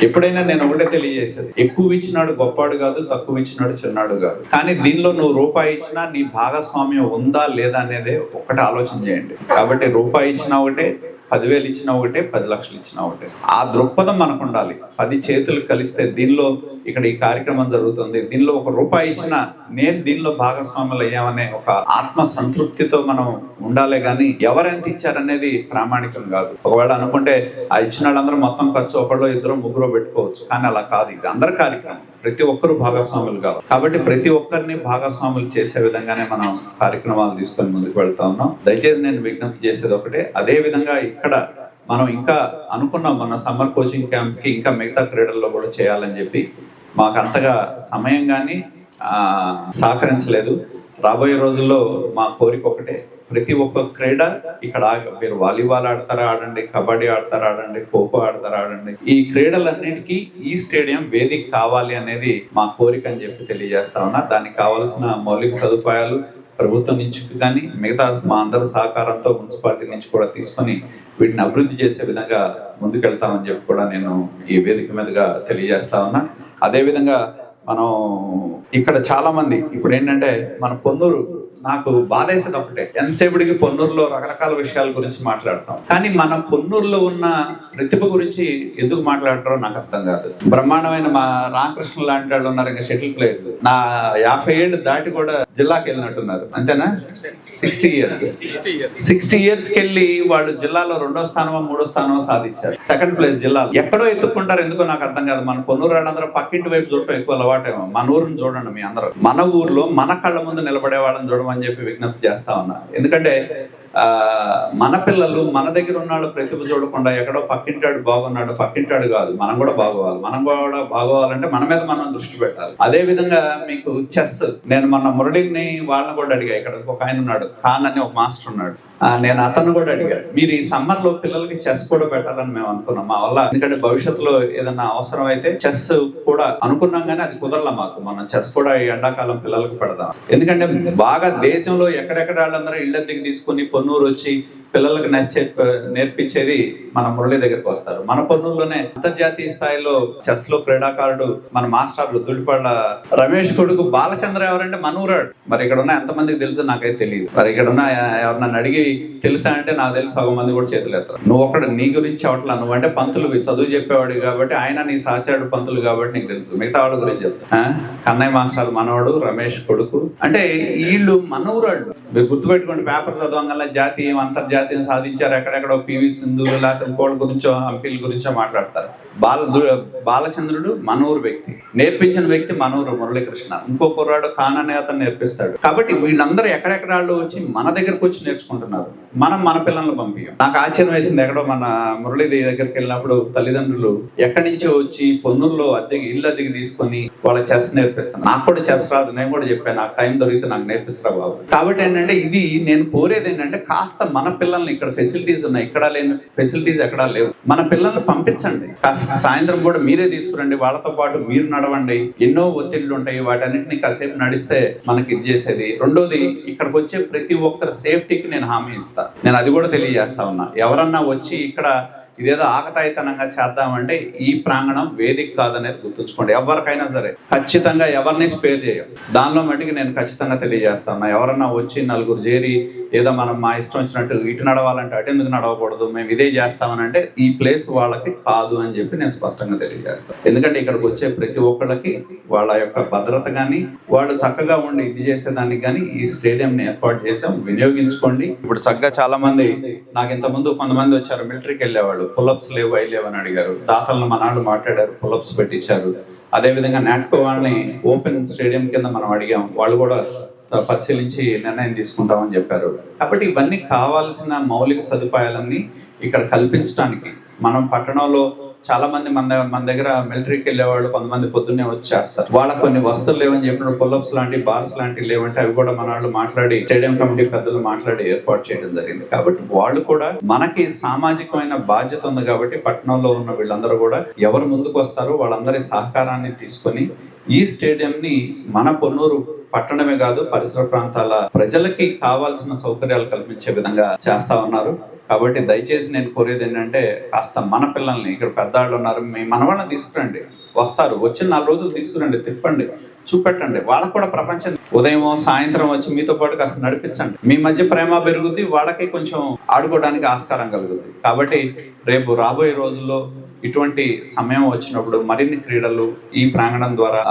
ఎప్పుడైనా నేను ఒకటే తెలియజేసేది, ఎక్కువ ఇచ్చినాడు గొప్పవాడు కాదు, తక్కువ ఇచ్చినాడు చిన్నాడు కాదు. కానీ దీనిలో నువ్వు రూపాయి ఇచ్చినా నీ భాగస్వామ్యం ఉందా లేదా అనేది ఒకటి ఆలోచన చేయండి. కాబట్టి రూపాయి ఇచ్చినా ఒకటే, 10,000 ఇచ్చినా ఒకటే, 10 లక్షలు ఇచ్చినా ఒకటే. ఆ దృక్పథం మనకు ఉండాలి. 10 చేతులు కలిస్తే దీనిలో ఇక్కడ ఈ కార్యక్రమం జరుగుతుంది, దీనిలో ₹1 ఇచ్చినా నేను దీనిలో భాగస్వాములు అయ్యామనే ఒక ఆత్మ సంతృప్తితో మనం ఉండాలి. కానీ ఎవరెంత ఇచ్చారనేది ప్రామాణికం కాదు. ఒకవేళ అనుకుంటే ఆ ఇచ్చిన వాళ్ళందరూ మొత్తం ఖర్చు ఒకళ్ళు, ఇద్దరు, ముగ్గురు పెట్టుకోవచ్చు. కానీ అలా కాదు. ఇది అందరి కార్యక్రమం, ప్రతి ఒక్కరు భాగస్వాములు కావాలి. కాబట్టి ప్రతి ఒక్కరిని భాగస్వాములు చేసే విధంగానే మనం కార్యక్రమాలు తీసుకొని ముందుకు వెళ్తా ఉన్నాం. దయచేసి నేను విజ్ఞప్తి చేసేది ఒకటే, అదే విధంగా ఇక్కడ మనం ఇంకా అనుకున్నాం మన సమ్మర్ కోచింగ్ క్యాంప్ కి ఇంకా మిగతా క్రీడల్లో కూడా చేయాలని చెప్పి. మాకు అంతగా సమయం కానీ సహకరించలేదు. రాబోయే రోజుల్లో మా కోరిక ఒకటే, ప్రతి ఒక్క క్రీడ ఇక్కడ మీరు వాలీబాల్ ఆడతారా ఆడండి, కబడ్డీ ఆడతారా ఆడండి, ఖోఖో ఆడతారా ఆడండి, ఈ క్రీడలన్నిటికీ ఈ స్టేడియం వేదిక కావాలి అనేది మా కోరిక అని చెప్పి తెలియజేస్తా ఉన్నా. దానికి కావాల్సిన మౌలిక సదుపాయాలు ప్రభుత్వం నుంచి కానీ మిగతా మా అందరి సహకారంతో మున్సిపాలిటీ నుంచి కూడా తీసుకొని వీటిని అభివృద్ధి చేసే విధంగా ముందుకెళ్తామని చెప్పి కూడా నేను ఈ వేదిక మీదుగా తెలియజేస్తా ఉన్నా. అదేవిధంగా మనం ఇక్కడ చాలా మంది ఇప్పుడు ఏంటంటే మన పొన్నూరు, నాకు బాధేసేది ఒకటే, ఎంతసేపటికి పొన్నూరులో రకరకాల విషయాల గురించి మాట్లాడతాం, కానీ మన పొన్నూరులో ఉన్న ప్రతిభ గురించి ఎందుకు మాట్లాడతారో నాకు అర్థం కాదు. బ్రహ్మాండమైన మా రామకృష్ణ లాంటి వాళ్ళు ఉన్నారు, ఇంకా షటిల్ ప్లేయర్స్. నా 50 ఏళ్ళు దాటి కూడా జిల్లాకి వెళ్ళినట్టున్నారు, అంతేనా? 60 ఇయర్స్కి వెళ్ళి వాళ్ళు జిల్లాలో 2వ స్థానమో 3వ స్థానమో సాధించారు. సెకండ్ ప్లేస్ జిల్లాలో. ఎక్కడో ఎత్తుక్కుంటారు, ఎందుకో నాకు అర్థం కాదు. మన పొన్నూరు వాళ్ళందరూ పక్కింటి వైపు చూడటం ఎక్కువ అలవాటేమో. మన ఊరిని చూడండి మీ అందరూ, మన ఊర్లో మన కళ్ళ ముందు నిలబడే వాళ్ళని చూడమని చెప్పి విజ్ఞప్తి చేస్తా ఉన్నా. ఎందుకంటే మన పిల్లలు మన దగ్గర ఉన్నాడు ప్రతిభ చూడకుండా ఎక్కడో పక్కింటాడు బాగున్నాడు, పక్కింటాడు కాదు, మనం కూడా బాగోవాలి. మనం కూడా బాగోవాలంటే మన మీద మనం దృష్టి పెట్టాలి. అదే విధంగా మీకు చెస్, నేను మొన్న మురళిని వాళ్ళని కూడా అడిగా. ఇక్కడ ఒక ఆయన ఉన్నాడు, ఖాన్ అని ఒక మాస్టర్ ఉన్నాడు, నేను అతను కూడా అడిగాను, మీరు ఈ సమ్మర్ లో పిల్లలకి చెస్ కూడా పెట్టాలని మేము అనుకున్నాం మా వల్ల. ఎందుకంటే భవిష్యత్తులో ఏదన్నా అవసరం అయితే చెస్ కూడా అనుకున్నాం, కానీ అది కుదరలా మాకు. మనం చెస్ కూడా ఎండాకాలం పిల్లలకు పెడదాం. ఎందుకంటే బాగా దేశంలో ఎక్కడెక్కడ వాళ్ళందరూ ఇళ్ళకి తీసుకుని పొన్నూరు వచ్చి పిల్లలకు నేర్పించేది మన మురళి దగ్గరికి వస్తారు. మన పొన్నూరులోనే అంతర్జాతీయ స్థాయిలో చెస్ లో క్రీడాకారుడు మన మాస్టర్ దుడిపళ్ళ రమేష్ కొడుకు బాలచంద్ర ఎవరంటే మనూరాడు. మరి ఇక్కడ ఉన్న ఎంతమందికి తెలుసు నాకైతే తెలియదు. మరి ఇక్కడ ఉన్న ఎవరినన్ను అడిగి తెలుసా అంటే నాకు తెలిసి 100 మంది కూడా చేతులు ఎత్తారు. నువ్వు ఒకటి నీ గురించి అవట్లా, నువ్వంటే పంతులు చదువు చెప్పేవాడు కాబట్టి, ఆయన నీ సాచాడు పంతులు కాబట్టి నీకు తెలుసు. మిగతా వాడు గురించి చెప్తా. కన్నయ్య మాస్టర్ మనవాడు, రమేష్ కొడుకు, అంటే వీళ్ళు మనూరాళ్ళు. మీరు గుర్తుపెట్టుకోండి, పేపర్ చదవంగా జాతీయం అంతర్జాతీయం సాధించారు, ఎక్కడెక్కడో పివి సింధు లేకపోతే ఇంకోళ్ళ గురించో హంపీల గురించో మాట్లాడతారు. బాలచంద్రుడు మనూరు వ్యక్తి, నేర్పించిన వ్యక్తి మనూరు మురళీకృష్ణ. ఇంకో కుర్రాడు ఖాన్ అనే అతను నేర్పిస్తాడు. కాబట్టి వీళ్ళందరూ ఎక్కడెక్కడ వాళ్ళు వచ్చి మన దగ్గరకు వచ్చి నేర్చుకుంటున్నారు. మనం మన పిల్లల్ని పంపించాం. నాకు ఆశ్చర్యం వేసింది, ఎక్కడో మన మురళీ దగ్గరికి వెళ్ళినప్పుడు తల్లిదండ్రులు ఎక్కడి నుంచో వచ్చి పొన్నూరులో ఇల్లు అద్దెకి తీసుకొని వాళ్ళ చెస్ నేర్పిస్తాను. నాకు కూడా చెస్ రాదు, నేను కూడా చెప్పాను, నాకు టైం దొరికితే నాకు నేర్పించరా బాబు. కాబట్టి ఏంటంటే ఇది నేను కోరేది ఏంటంటే, కాస్త మన పిల్లల్ని, ఇక్కడ ఫెసిలిటీస్ ఉన్నాయి, ఇక్కడ లేని ఫెసిలిటీస్ ఎక్కడా లేవు, మన పిల్లల్ని పంపించండి. సాయంత్రం కూడా మీరే తీసుకురండి, వాళ్ళతో పాటు మీరు నడవండి. ఎన్నో ఒత్తిళ్లు ఉంటాయి, వాటన్నిటిని కాసేపు నడిస్తే మనకి ఇది చేసేది. రెండోది, ఇక్కడికి వచ్చే ప్రతి ఒక్కరి సేఫ్టీకి నేను హామీ ఇస్తాను. నేను అది కూడా తెలియజేస్తా ఉన్నా. ఎవరన్నా వచ్చి ఇక్కడ ఇదేదో ఆకతాయితనంగా చేద్దామంటే ఈ ప్రాంగణం వేదిక కాదనేది గుర్తుంచుకోండి. ఎవరికైనా సరే ఖచ్చితంగా ఎవరిని స్పేర్ చేయం. దానిలో మటుకు నేను ఖచ్చితంగా తెలియజేస్తా ఉన్నా. ఎవరన్నా వచ్చి నలుగురు చేరి ఏదో మనం మా ఇష్టం వచ్చినట్టు ఇటు నడవాలంటే అటు ఎందుకు నడవకూడదు, మేము ఇదే చేస్తామనంటే ఈ ప్లేస్ వాళ్ళకి కాదు అని చెప్పి నేను స్పష్టంగా తెలియజేస్తాను. ఎందుకంటే ఇక్కడికి వచ్చే ప్రతి ఒక్కళ్ళకి వాళ్ళ యొక్క భద్రత కానీ, వాళ్ళు చక్కగా ఉండి ఇది చేసేదానికి కానీ ఈ స్టేడియం ని ఏర్పాటు చేసాం, వినియోగించుకోండి. ఇప్పుడు చక్కగా చాలా మంది, నాకు ఇంతకుముందు కొంతమంది వచ్చారు, మిలిటరీకి వెళ్ళేవాళ్ళు, పుల్అప్స్ లేవు అవి లేవు అని అడిగారు. దాతలను మనాళ్ళు మాట్లాడారు, పుల్అప్స్ పెట్టించారు. అదేవిధంగా నాట్కో వాళ్ళని ఓపెన్ స్టేడియం కింద మనం అడిగాం, వాళ్ళు కూడా పరిశీలించి నిర్ణయం తీసుకుంటామని చెప్పారు. కాబట్టి ఇవన్నీ కావాల్సిన మౌలిక సదుపాయాలన్నీ ఇక్కడ కల్పించడానికి మనం పట్టణంలో చాలా మంది మన దగ్గర మిలిటరీకి వెళ్ళేవాళ్ళు కొంతమంది పొద్దున్నే వచ్చి చేస్తారు. వాళ్ళకి కొన్ని వస్తువులు లేవని చెప్పినప్పుడు పుల్అప్స్ లాంటి బార్స్ లాంటివి లేవంటే అవి కూడా మన వాళ్ళు మాట్లాడి, స్టేడియం కమిటీ పెద్దలు మాట్లాడి ఏర్పాటు చేయడం జరిగింది. కాబట్టి వాళ్ళు కూడా, మనకి సామాజికమైన బాధ్యత ఉంది కాబట్టి పట్టణంలో ఉన్న వీళ్ళందరూ కూడా ఎవరు ముందుకు వస్తారో వాళ్ళందరి సహకారాన్ని తీసుకొని ఈ స్టేడియం ని మన పొన్నూరు పట్టణమే కాదు పరిసర ప్రాంతాల ప్రజలకి కావాల్సిన సౌకర్యాలు కల్పించే విధంగా చేస్తా ఉన్నారు. కాబట్టి దయచేసి నేను కోరేది ఏంటంటే, కాస్త మన పిల్లల్ని, ఇక్కడ పెద్దవాళ్ళు ఉన్నారు, మీ మనవాళ్ళని తీసుకురండి, వస్తారు, వచ్చిన 4 రోజులు తీసుకురండి, తిప్పండి. చూపెట్టండి. వాళ్ళకు కూడా ప్రపంచం ఉదయం సాయంత్రం వచ్చి మీతో పాటు కాస్త నడిపించండి. మీ మధ్య ప్రేమ పెరుగుద్ది, వాళ్ళకి కొంచెం ఆడుకోవడానికి ఆస్కారం కలుగుద్ది. కాబట్టి రేపు రాబోయే రోజుల్లో ఇటువంటి సమయం వచ్చినప్పుడు మరిన్ని క్రీడలు ఈ ప్రాంగణం ద్వారా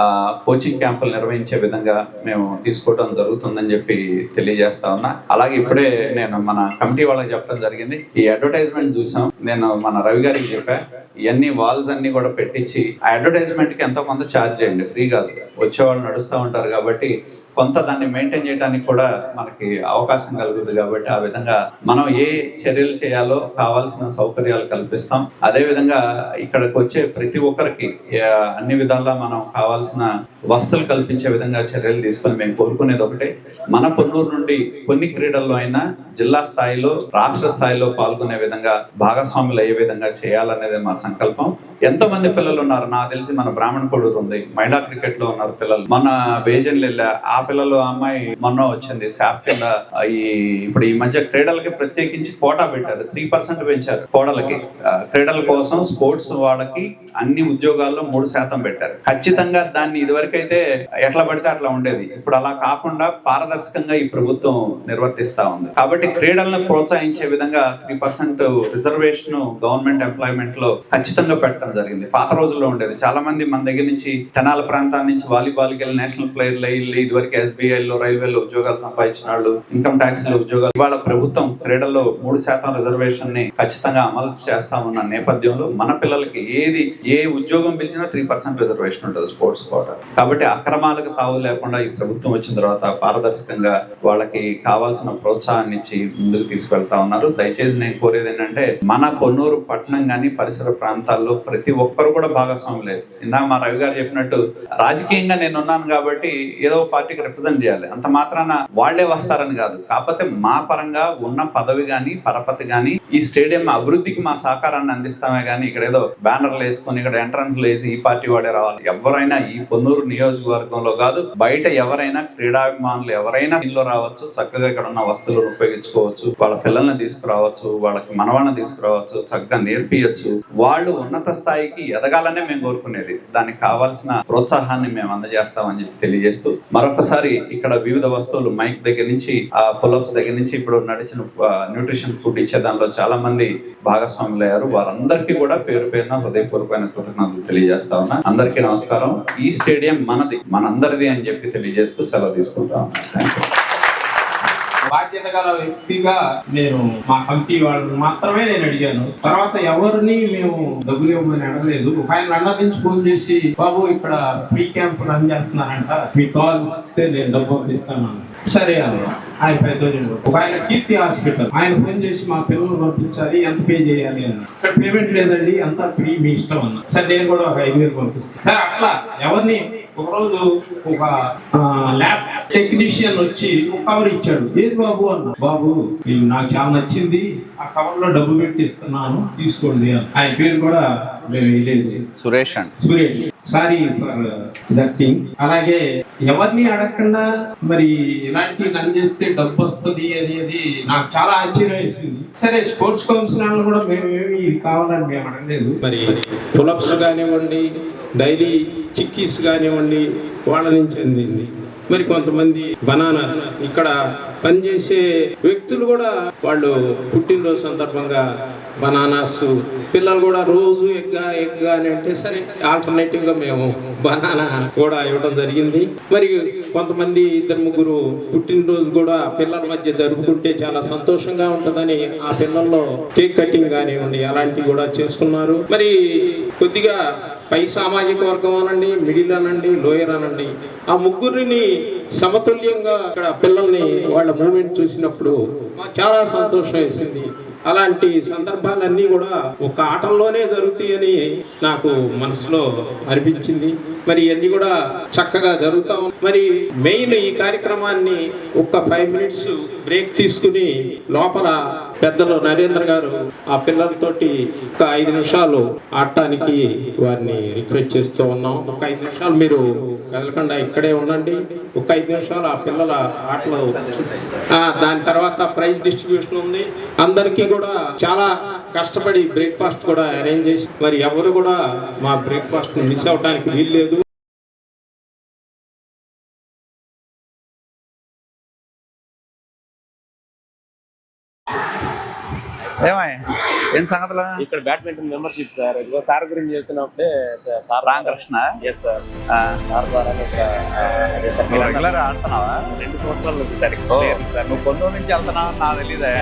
కోచింగ్ క్యాంపులు నిర్వహించే విధంగా మేము తీసుకోవడం జరుగుతుందని చెప్పి తెలియజేస్తా ఉన్నా. అలాగే ఇప్పుడే నేను మన కమిటీ వాళ్ళకి చెప్పడం జరిగింది. ఈ అడ్వర్టైజ్మెంట్ చూసాం, నేను మన రవి గారికి చెప్పా, ఇవన్నీ వాల్స్ అన్ని కూడా పెట్టించి ఆ అడ్వర్టైజ్మెంట్ కి ఎంతో కొంత ఛార్జ్ చేయండి, ఫ్రీ కాదు, వచ్చేవాళ్ళు నడుస్తూ ఉంటారు కాబట్టి కొంత దాన్ని మెయింటైన్ చేయడానికి కూడా మనకి అవకాశం కలుగుతుంది. కాబట్టి ఆ విధంగా మనం ఏ చర్యలు చేయాలో కావాల్సిన సౌకర్యాలు కల్పిస్తాం. అదే విధంగా ఇక్కడికి వచ్చే ప్రతి ఒక్కరికి అన్ని విధాలా మనం కావాల్సిన వసతులు కల్పించే విధంగా చర్యలు తీసుకొని మేము కోరుకునేది ఒకటే, మన పొన్నూరు నుండి కొన్ని క్రీడల్లో అయినా జిల్లా స్థాయిలో రాష్ట్ర స్థాయిలో పాల్గొనే విధంగా భాగస్వాములు అయ్యే విధంగా చేయాలనేది మా సంకల్పం. ఎంతో మంది పిల్లలు ఉన్నారు, నాకు తెలిసి మన బ్రాహ్మణ కొడూరు ఉంది, మహిళా క్రికెట్ లో ఉన్నారు పిల్లలు. మన బేజన్లు వెళ్ళా, ఆ పిల్లలు అమ్మాయి మొన్న వచ్చింది శాప్ కింద. ఇప్పుడు ఈ మధ్య క్రీడలకి ప్రత్యేకించి కోటా పెట్టారు, 3% పెంచారు కోడలకి. క్రీడల కోసం స్పోర్ట్స్ వాళ్ళకి అన్ని ఉద్యోగాల్లో 3% పెట్టారు. ఖచ్చితంగా దాన్ని ఇదివరకైతే ఎట్లా పడితే అట్లా ఉండేది, ఇప్పుడు అలా కాకుండా పారదర్శకంగా ఈ ప్రభుత్వం నిర్వర్తిస్తా ఉంది. కాబట్టి క్రీడలను ప్రోత్సహించే విధంగా 3% రిజర్వేషన్ గవర్నమెంట్ ఎంప్లాయ్మెంట్ లో ఖచ్చితంగా పెట్టడం జరిగింది. పాత రోజుల్లో ఉండేది. చాలా మంది మన దగ్గర నుంచి తెనాల ప్రాంతాల నుంచి వాలీబాల్కి వెళ్ళి నేషనల్ ప్లేయర్లు అయ్యి ఇదివరకు SBIలో రైల్వేలో ఉద్యోగాలు సంపాదించిన వాళ్ళు, ఇన్కమ్ ట్యాక్స్ లో ఉద్యోగాలు. ఇవాళ ప్రభుత్వం క్రీడల్లో 3% రిజర్వేషన్ ని ఖచ్చితంగా అమలు చేస్తామన్న నేపథ్యంలో మన పిల్లలకి ఏ ఉద్యోగం పిలిచినా 3% రిజర్వేషన్ ఉంటుంది స్పోర్ట్స్ కోటా. కాబట్టి అక్రమాలకు తావు లేకుండా ఈ ప్రభుత్వం వచ్చిన తర్వాత పారదర్శకంగా వాళ్ళకి కావాల్సిన ప్రోత్సాహాన్ని ఇచ్చి ముందుకు తీసుకెళ్తా ఉన్నారు. దయచేసి నేను కోరేది ఏంటంటే మన పొన్నూరు పట్టణం గాని పరిసర ప్రాంతాల్లో ప్రతి ఒక్కరు కూడా భాగస్వాములు లేదు. ఇందాక మా రవి గారు చెప్పినట్టు రాజకీయంగా నేను ఉన్నాను కాబట్టి ఏదో పార్టీకి రిప్రజెంట్ చేయాలి, అంత మాత్రాన వాళ్లే వస్తారని కాదు. కాకపోతే మా పరంగా ఉన్న పదవి గాని పరపతి గాని ఈ స్టేడియం అభివృద్ధికి మా సహకారాన్ని అందిస్తామే గానీ ఇక్కడ ఏదో బ్యానర్లు వేసుకొని ఇక్కడ ఎంట్రన్స్ వేసి ఈ పార్టీ వాడే రావాలి. ఎవరైనా ఈ పొన్నూరు నియోజకవర్గంలో కాదు, బయట ఎవరైనా క్రీడాభిమానులు ఎవరైనా ఇంట్లో రావచ్చు, చక్కగా ఇక్కడ ఉన్న వస్తువులను ఉపయోగించుకోవచ్చు, వాళ్ళ పిల్లల్ని తీసుకురావచ్చు, వాళ్ళకి మనవాళ్ళని తీసుకురావచ్చు, చక్కగా నేర్పియచ్చు. వాళ్ళు ఉన్నత స్థాయికి ఎదగాలనే మేము కోరుకునేది. దానికి కావాల్సిన ప్రోత్సాహాన్ని మేము అందజేస్తామని చెప్పి తెలియజేస్తూ మరొకసారి ఇక్కడ వివిధ వస్తువులు మైక్ దగ్గర నుంచి పులప్స్ దగ్గర నుంచి ఇప్పుడు నడిచిన న్యూట్రిషన్ ఫుడ్ ఇచ్చే దానిలో చాలా మంది భాగస్వాములు అయ్యారు. వారందరికీ కూడా పేరు పేరున హృదయపూర్వకమైన కృతజ్ఞతలు తెలియజేస్తా ఉన్నా. అందరికీ నమస్కారం. ఈ స్టేడియం మనది, మనందరిది అని చెప్పి తెలియజేస్తూ సెలవు తీసుకుంటా ఉన్నా. Thank you. బాధ్యత గల వ్యక్తిగా నేను మా కమిటీ వాళ్ళని మాత్రమే నేను అడిగాను. తర్వాత ఎవరిని మేము డబ్బులు ఇవ్వమని అడగలేదు. ఆయన అన్న నుంచి ఫోన్ చేసి, బాబు ఇక్కడ ఫ్రీ క్యాంప్ రన్ చేస్తున్నారంట, మీకు కాల్ ఇస్తే నేను డబ్బు పంపిస్తాను. సరే అన్న. ఆయన 5,000. ఒక ఆయన కీర్తి హాస్పిటల్, ఆయన ఫోన్ చేసి మా పిల్లలు పంపించాలి, ఎంత పే చేయాలి అన్న. ఇక్కడ పేమెంట్ లేదండి, అంతా ఫ్రీ, మీ ఇష్టం అన్న. సరే నేను కూడా ఒక 5,000 పంపిస్తాను. సరే అట్లా ఎవరిని. ఒకరోజు ఒక ల్యాబ్ టెక్నీషియన్ వచ్చి ఒక కవర్ ఇచ్చాడు. ఏది బాబు అన్న. బాబు ఇది నాకు చాలా నచ్చింది, ఆ కవర్ లో డబ్బు పెట్టి ఇస్తున్నాను, తీసుకోండి అని. ఆయన పేరు కూడా మేము వేయలేదు, Suresh. Sorry for that thing. అలాగే ఎవరిని అడగకుండా మరి ఇలాంటి రన్ చేస్తే డబ్బు వస్తుంది అనేది నాకు చాలా ఆశ్చర్యం వేసింది. సరే స్పోర్ట్స్ కౌన్సిల్ వాళ్ళు కూడా మేమేమి ఇది కావాలని మేము అడగలేదు. మరి పులప్స్ కానివ్వండి, డైలీ చిక్కీస్ కానివ్వండి, వాళ్ళ నుంచి అందింది. మరి కొంతమంది బనానాస్, ఇక్కడ పనిచేసే వ్యక్తులు కూడా వాళ్ళు పుట్టినరోజు సందర్భంగా బనానాస్, పిల్లలు కూడా రోజు ఎగ్ అని అంటే సరే ఆల్టర్నేటివ్ గా మేము బనానా కూడా ఇవ్వడం జరిగింది. మరి కొంతమంది 2-3 పుట్టినరోజు కూడా పిల్లల మధ్య జరుపుకుంటే చాలా సంతోషంగా ఉంటుందని ఆ పిల్లల్లో కేక్ కటింగ్ కానివ్వండి అలాంటివి కూడా చేసుకున్నారు. మరి కొద్దిగా పై సామాజిక వర్గం అనండి, మిడిల్ అనండి, లోయర్ అనండి, ఆ ముగ్గురిని సమతుల్యంగా ఇక్కడ పిల్లల్ని వాళ్ళ మూమెంట్ చూసినప్పుడు చాలా సంతోషం వేసింది. అలాంటి సందర్భాలన్నీ కూడా ఒక ఆటల్లోనే జరుగుతాయని నాకు మనసులో అనిపించింది. మరి ఇవన్నీ కూడా చక్కగా జరుగుతాం. మరి మెయిన్ ఈ కార్యక్రమాన్ని ఒక 5 minutes బ్రేక్ తీసుకుని లోపల పెద్దలు నరేంద్ర గారు ఆ పిల్లలతోటి ఒక 5 నిమిషాలు ఆడటానికి వారిని రిక్వెస్ట్ చేస్తూ ఉన్నాం. ఒక 5 నిమిషాలు మీరు కదలకుండా ఇక్కడే ఉండండి. ఒక 5 నిమిషాలు ఆ పిల్లల ఆటలు, దాని తర్వాత ప్రైజ్ డిస్ట్రిబ్యూషన్ ఉంది. అందరికీ కూడా చాలా కష్టపడి బ్రేక్ఫాస్ట్ కూడా అరేంజ్ చేసి, మరి ఎవరు కూడా మా బ్రేక్ఫాస్ట్ మిస్ అవడానికి వీల్లేదు. ఏమై ఏం సంగతులు? ఇక్కడ బ్యాడ్మింటన్ మెంబర్షిప్ సార్. ఇదిగో సార్ గురించి చెప్తున్నప్పుడే sir Ramakrishna yes sir sir ద్వారా ఇక్కడ రెగ్యులర్ ఆడుతున్నావా? 2 సంవత్సరాల నుంచి సార్ ఓ, నువ్వు పొందూరు నుంచి వెళ్తున్నావు నాకు తెలీదే.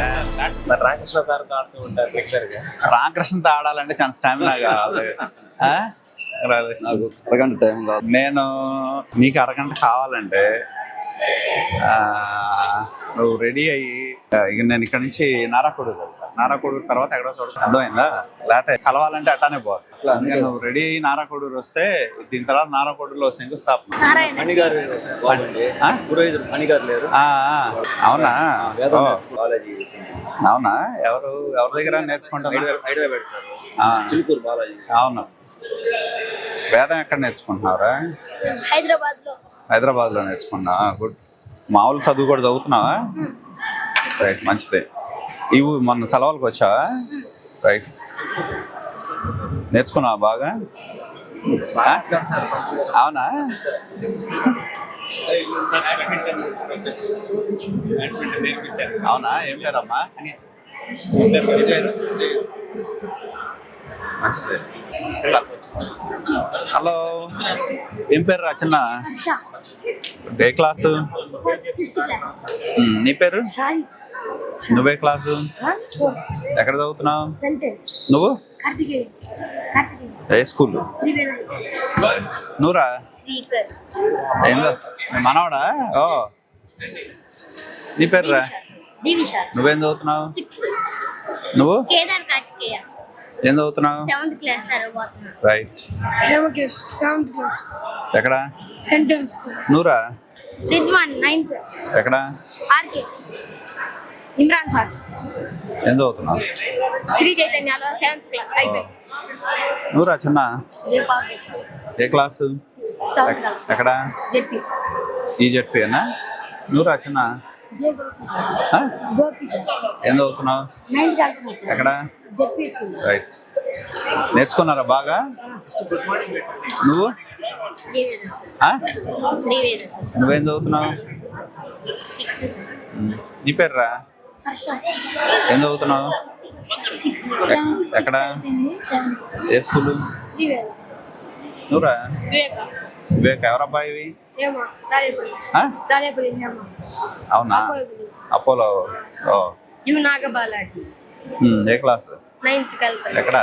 మరి రామకృష్ణ సార్ ఆడుతూ ఉంటారు రెగ్యులర్ గా. రామకృష్ణతో ఆడాలంటే చాలా స్టామినా కావాలి. ఆ? నాకు అరగంట టైం కాదు. నేను నీకు అరగంట కావాలంటే నువ్వు రెడీ అయ్యి ఇక నేను ఇక్కడ నుంచి నారాకోడూరు వెళ్తా. నారాకోడూరు తర్వాత ఎక్కడో చూడ, అర్థమైందా? లేకపోతే కలవాలంటే అట్టానే పోదు. అందుకని నువ్వు రెడీ అయ్యి నారాకోడూరు వస్తే దీని తర్వాత నారాకోడూరులో శంకుస్థాపన. మణిగారు పురోహితుడు మణిగారు లేరు. అవునా? బాలాజీ అవునా? ఎవరి దగ్గర నేర్చుకుంటున్నా? హైదరాబాద్ సార్ సిల్కూరు బాలాజీ. అవును. వేదం ఎక్కడ నేర్చుకుంటున్నావురా? హైదరాబాద్ లో నేర్చుకున్నావా? గుడ్. మామూలు చదువు కూడా చదువుతున్నావా? రైట్, మంచిదే. ఇవి మొన్న సెలవులకు వచ్చావా? రైట్. నేర్చుకున్నావా బాగా? అవునా? అవునా? ఏం పేరమ్మా? మంచిదే. హలో, ఏం పేరు రా చిన్న? ఏ క్లాసు? నీ పేరు? నువ్వే క్లాసు? ఎక్కడ చదువుతున్నావు నువ్వు? ఏ స్కూల్? నువ్వురా? ఏందో మనవాడా? ఓ, నీ పేరు రా? నువ్వేం చదువుతున్నావు? నువ్వు ఏం చదువుతున్నావు? రైట్. ఎక్కడ? నువ్వురా? ఎక్కడ? ఇమ్రాన్ సార్. ఏం చదువుతున్నావు? శ్రీ చైతన్యలో 7th క్లాస్ అయిపోయింది. నువ్వురా చిన్న? ఏ క్లాసు? ఎక్కడ? జెడ్పీ. ఈ జెడ్పీ అన్నా? నువ్వురా చిన్న? ఏం చదువుతున్నావు? 9th class. ఎక్కడ? ZP school. రైట్. నేర్చుకున్నారా బాగా? నువ్వు? నువ్వేం చదువుతున్నావు? 6th sir. నీ పేరు రా? ఏం చదువుతున్నావు? ఎక్కడ? ఏ స్కూలు? నువ్వురా? వివేక్. ఎవరబ్బాయివి? అవునా? అపోలో. ఓ, నాగబాలాజీ. ఏ క్లాస్? 9th class. ఎక్కడ?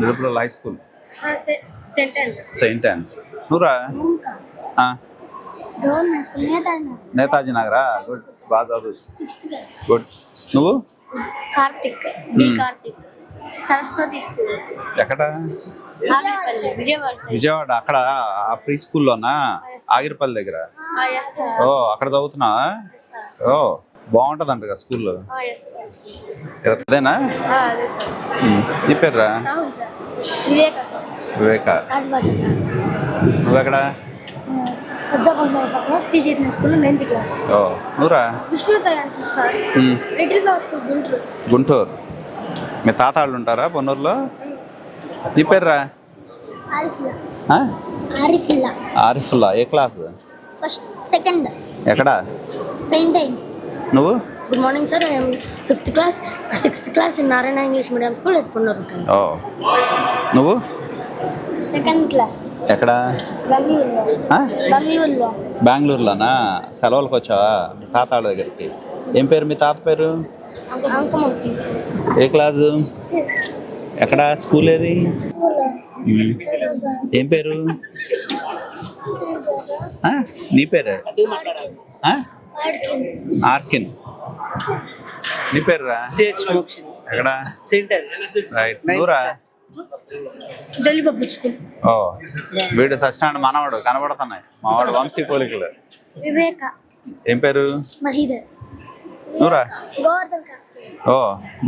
Nidubrolu high school. Sentence. Saint Ann's. నువ్వురా? గవర్నమెంట్ స్కూల్ నేతాజీ నగరా? గుడ్. బాగా చదువు. 6th class. గుడ్. నువ్వు? కార్తిక్. కార్తిక్. సరస్వతి స్కూల్. ఎక్కడ? విజయవాడ. విజయవాడ. అక్కడ ఆ ఫ్రీ స్కూల్లోనా? ఆగిరిపల్లి దగ్గర. ఓ, అక్కడ చదువుతున్నావా? ఓ, బాగుంటదంట కదా స్కూల్లో. అదేనా? నీ పేరు రా? వివేక. నువ్వెక్కడ? Sri Chaitanya school 9th class. ఓ, నువ్వురా? గుంటూరు. మీ తాత వాళ్ళు ఉంటారా పొన్నూరులో? నీ పేరు రా? ఆరిఫుల్లా. ఏ క్లాస్? సెకండ్. ఎక్కడ? Saint Ann's. నువ్వు? Good morning sir. 5th class 6th class in Narayana English medium school at Ponnur. ఓ, నువ్వు? 2nd class. ఎక్కడ? బెంగళూరులో. బెంగళూరులోనా? సెలవులకు వచ్చావా తాత వాళ్ళ దగ్గరికి? ఏం పేరు మీ తాత పేరు? అంకమూర్తి. ఏ క్లాసు? ఎక్కడ? స్కూల్ ఏది? ఏం పేరు? నీ పేరు? ఆర్కిన్. నీ పేరు రా? ఎక్కడ? రైట్. నువ్వురా? ఓ, వీడు సత్యనారాయణ మనవాడు కనబడుతున్నాయి. మావాడు వంశీ పోలికలు. వివేక. ఏం పేరు? మహీధర్. నువ్వురా? గోవర్ధన్. ఓ,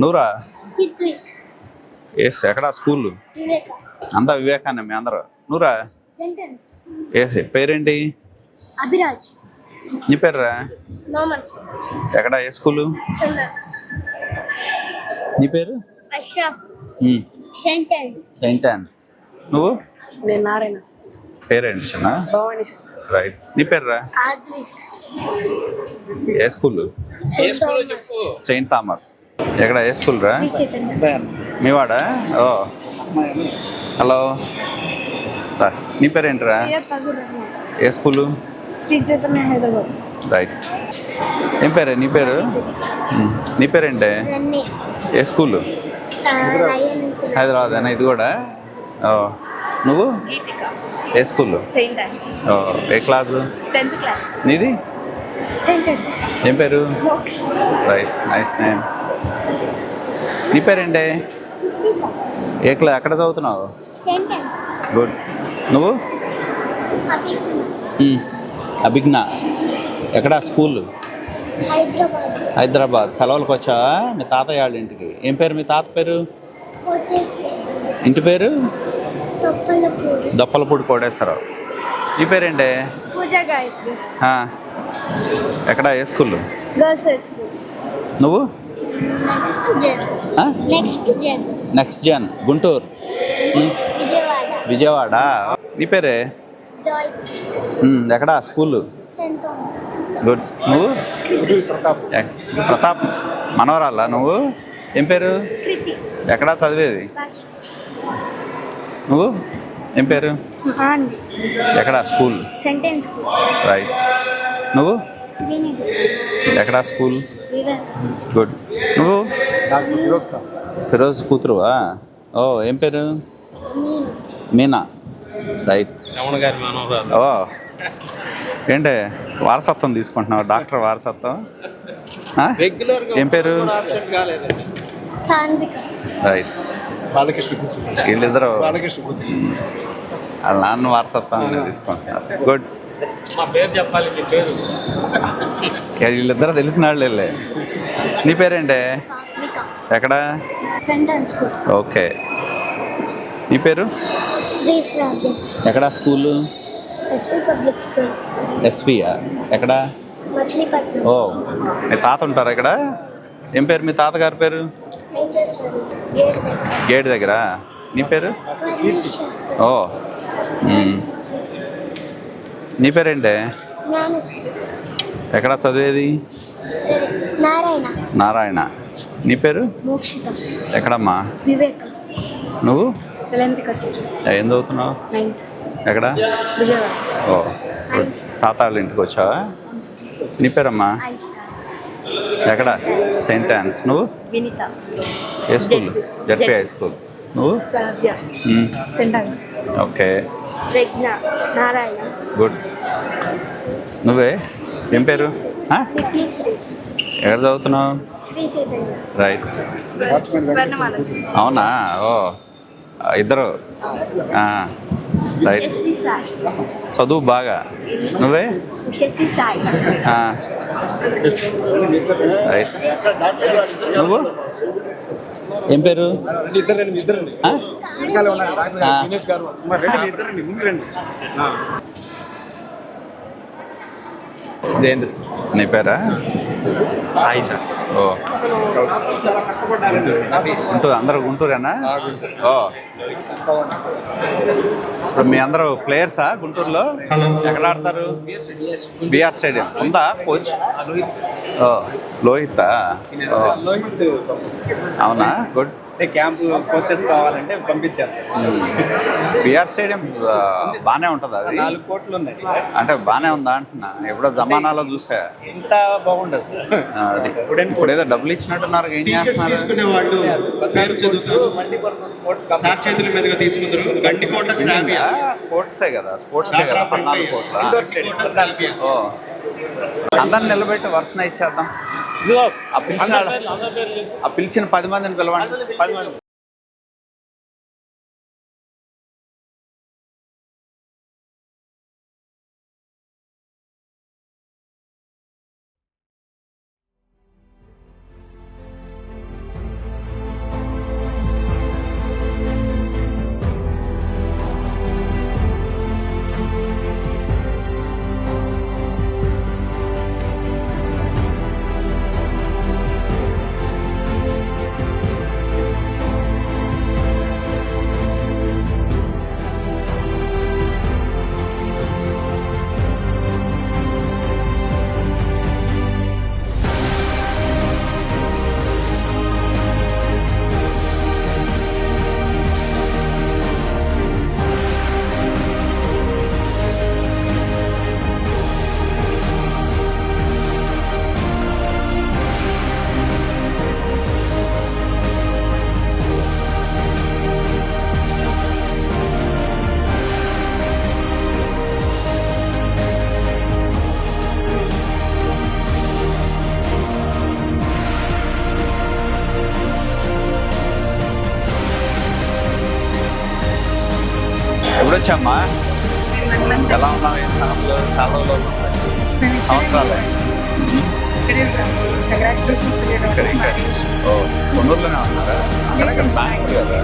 నువ్వురా? హిత్విక్. ఎస్. ఎక్కడ స్కూల్? వివేక. అంతా వివేకాన్ని మీ అందరూ. నువ్వురా? సెంటెన్స్. ఏ పేరేంటి? అభిరాజ్. నీ పేరు రా? నోమన్. ఎక్కడ? ఏ స్కూలు? సెంటెన్స్. నీ పేరు? అష్రఫ్. సెంటెన్స్. Saint Ann's. నువ్వు? నేను నారాయణ. పేరేంటి చిన్న? భవానీ. రైట్. నీ పేరురా? ఆద్విక్. ఏ స్కూల్? Saint Thomas. ఎక్కడ? ఏ స్కూల్ రా? శ్రీ చైతన్య. మీవాడా? ఓ హలో. నీ పేరేంటిరా? ఏ స్కూలు? శ్రీ చైతన్య హైదరాబాద్. రైట్. ఏం పేరే నీ పేరు? నీ పేరేంటే? ఏ స్కూలు? హైదరాబాద్ అన్న. ఇది కూడా? ఓ నువ్వు? ఏ స్కూల్? Saint Ann's. ఓ ఏ క్లాసు? 10th class. నీది? Saint Ann's. ఏం పేరు? Right, nice name. నీ పేరేంటే? ఏ క్లాస్? ఎక్కడ చదువుతున్నావు? Saint Ann's. గుడ్. నువ్వు? అభిజ్ఞ. ఎక్కడ స్కూల్? హైదరాబాద్. హైదరాబాద్. సెలవులకు వచ్చావా మీ తాతయ్య వాళ్ళ ఇంటికి? ఏం పేరు మీ తాత పేరు? ఇంటి పేరు? దొప్పలపూడి కోటేశ్వరరావు. నీ పేరేంటే? పూజా గాయత్రి. ఎక్కడ? ఏ స్కూల్? Girls high school. నువ్వు? నెక్స్ట్ జన్ గుంటూరు. విజయవాడ. నీ పేరే? ఎక్కడ స్కూల్? Saint Thomas. గుడ్. నువ్వు? ప్రతాప్. మనవరాలా నువ్వు? ఏం పేరు? కృతి. ఎక్కడా చదివేది? నువ్వు? ఏం పేరు? ఎక్కడ స్కూల్? Sentence school. రైట్. నువ్వు? శ్రీనిధి. ఎక్కడా స్కూల్? వివేక్. గుడ్. నువ్వు? ఫిరోజ్ కూతురువా? ఓ ఏం పేరు? మీనా. రైట్. ఓ ఏంటే వారసత్వం తీసుకుంటున్నావు? డాక్టర్ వారసత్వం. ఏం పేరు? సాన్విక. రైట్. వీళ్ళిద్దరు వాళ్ళ నాన్న వారసత్వం తీసుకుంటున్నారు. గుడ్. మా పేరు చెప్పాలి. మీ పేరు? వీళ్ళిద్దరు తెలిసిన వాళ్ళే. నీ పేరేంటే? ఎక్కడ? Saint Ann's school. ఓకే. నీ పేరు? శ్రీ శ్రావ్య. ఎక్కడ స్కూల్? SV public school. ఎస్వియా? ఎక్కడ? మచిలీపట్నం. ఓ మీ తాత ఉంటారా ఇక్కడ? ఏం పేరు మీ తాతగారి పేరు? గేట్ దగ్గర. నీ పేరు? ఓ నీ పేరేంటే? ఎక్కడ చదివేది? నారాయణ. నారాయణ. నీ పేరు? మోక్షిత. ఎక్కడమ్మా? వివేక. నువ్వు? ఏం చదువుతున్నావు? 9th. ఎక్కడ? విజయవాడ. ఓ గుడ్. తాత వాళ్ళ ఇంటికి వచ్చావా? నీ పేరమ్మా? ఎక్కడ? Saint Ann's. నువ్వు? వినిత. ఏ స్కూల్? ZP high school. నువ్వు? Sravya. Saint Ann's. Okay. Pragna. Narayana. Good. నువ్వే? ఏం పేరు? నిత్యశ్రీ. ఎక్కడ చదువుతున్నావు? శ్రీ చైతన్య. రైట్. స్వర్ణమాల. అవునా? ఓ ఇద్దరు. రైట్. శశి సాయి. చదువు బాగా. నువ్వే? శశి సాయి. రైట్. నువ్వు? ఏం పేరు? జయంత్. నీ పేరా? సాయి సార్. ఓ గుంటూరు. అందరూ గుంటూరేనా? ఓ ఇప్పుడు మీ అందరూ ప్లేయర్సా గుంటూరులో? ఎక్కడ ఆడతారు? బిఆర్ స్టేడియం ఉందా కోచ్? ఓ లోహితా? అవునా? గుడ్. క్యాంప్ కోచెస్ కావాలంటే పంపించారు సార్. బిఆర్ స్టేడియం బాగానే ఉంటుంది. అది 4 కోట్లు ఉన్నాయి సార్. అంటే బాగానే ఉందా అంటున్నా. ఎప్పుడో జమానాలో చూసా. ఇంత బాగుండదు సార్. అది ఇప్పుడు ఏదో డబ్బులు ఇచ్చినట్టున్నారు. ఏం చేస్తున్నారు? తీసుకునే వాళ్ళు పేరు చదువుతారు. సార్ చేతుల మీదుగా తీసుకుంటారు. గండికోట శ్రావ్య. స్పోర్ట్సే కదా. స్పోర్ట్సే కదా. 14 కోట్ల. ఓ అందరిని నిలబెట్టి వర్షన ఇచ్చేద్దాం. ఆ పిలిచిన 10 మందిని పిలవండి. వచ్చామ్మా, ఎలా ఉన్నావు? ఏం సంగతులు? చాలా రోజులు అవుతుంది. సంవత్సరాలే. ఇక్కడ ఇక్కడ ఓ కొన్నూరులోనే ఉన్నారా? అక్కడ బెంగళూరు కదా.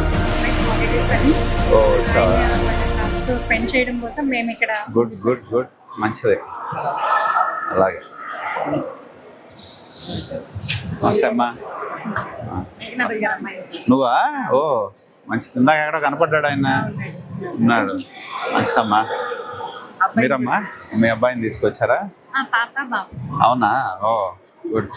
ఓ చాలా స్పెండ్ చేయడం కోసం మేము ఇక్కడ. గుడ్ గుడ్ గుడ్, మంచిదే. అలాగే. నమస్తే అమ్మా. నువ్వా? ఓ మంచిది. ఇందాక ఎక్కడ కనపడ్డాడు ఆయన? ఉన్నాడు. మంచిదమ్మా. మీరమ్మా, మీ అబ్బాయిని తీసుకొచ్చారా? అవునా? ఓ గుడ్.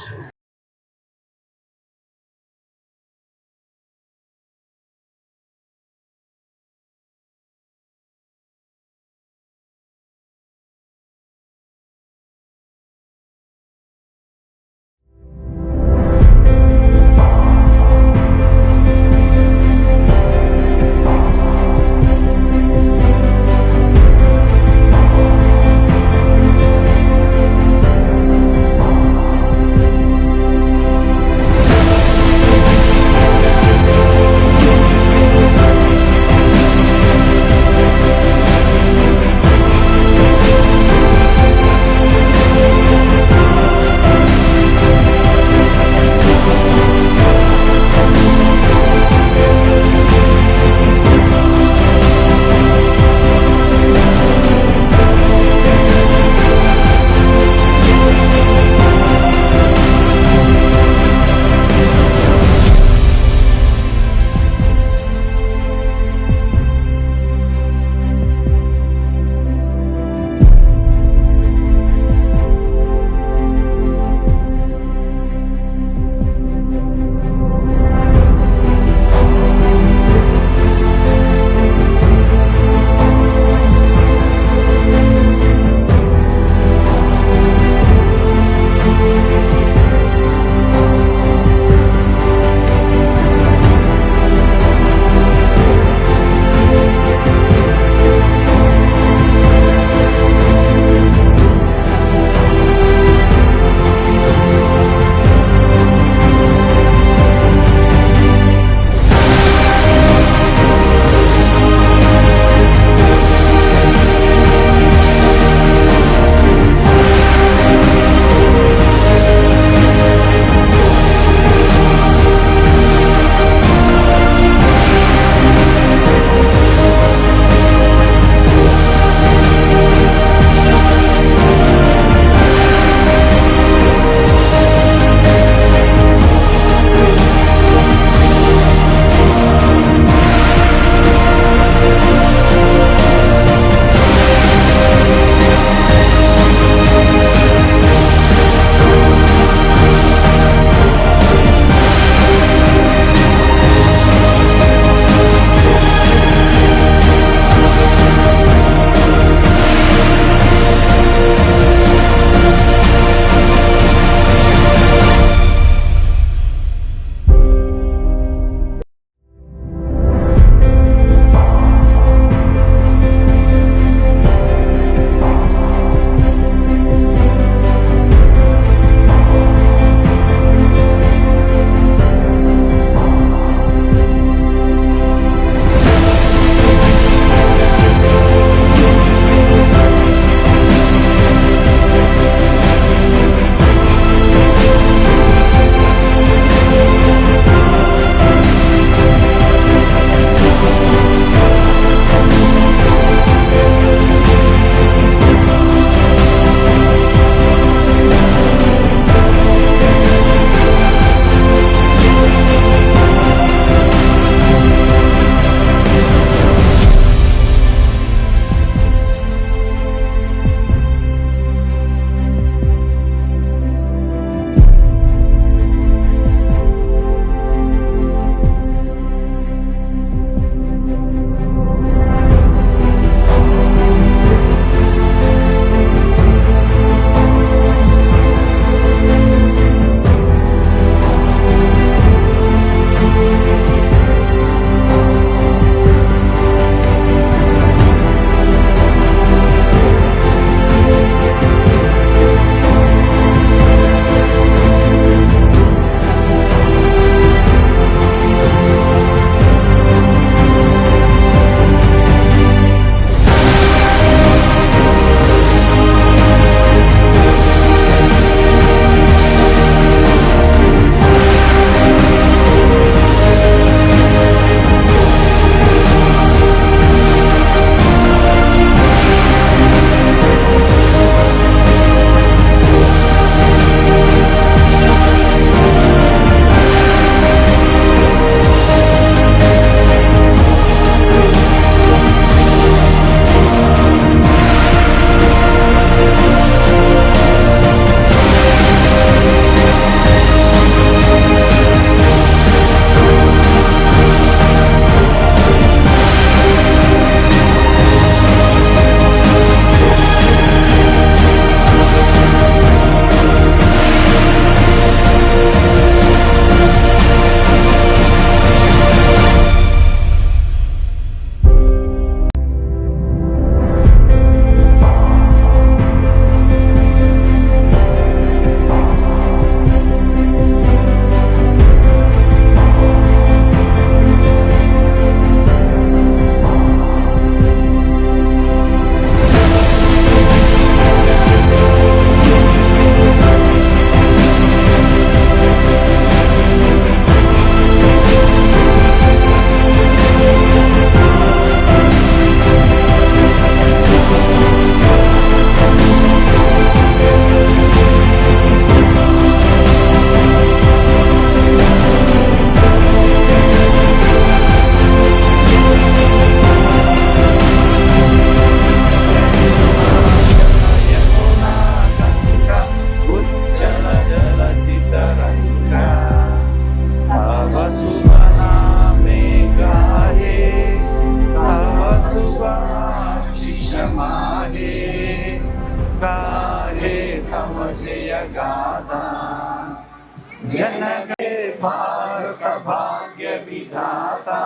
जनके भारत भाग्य विधाता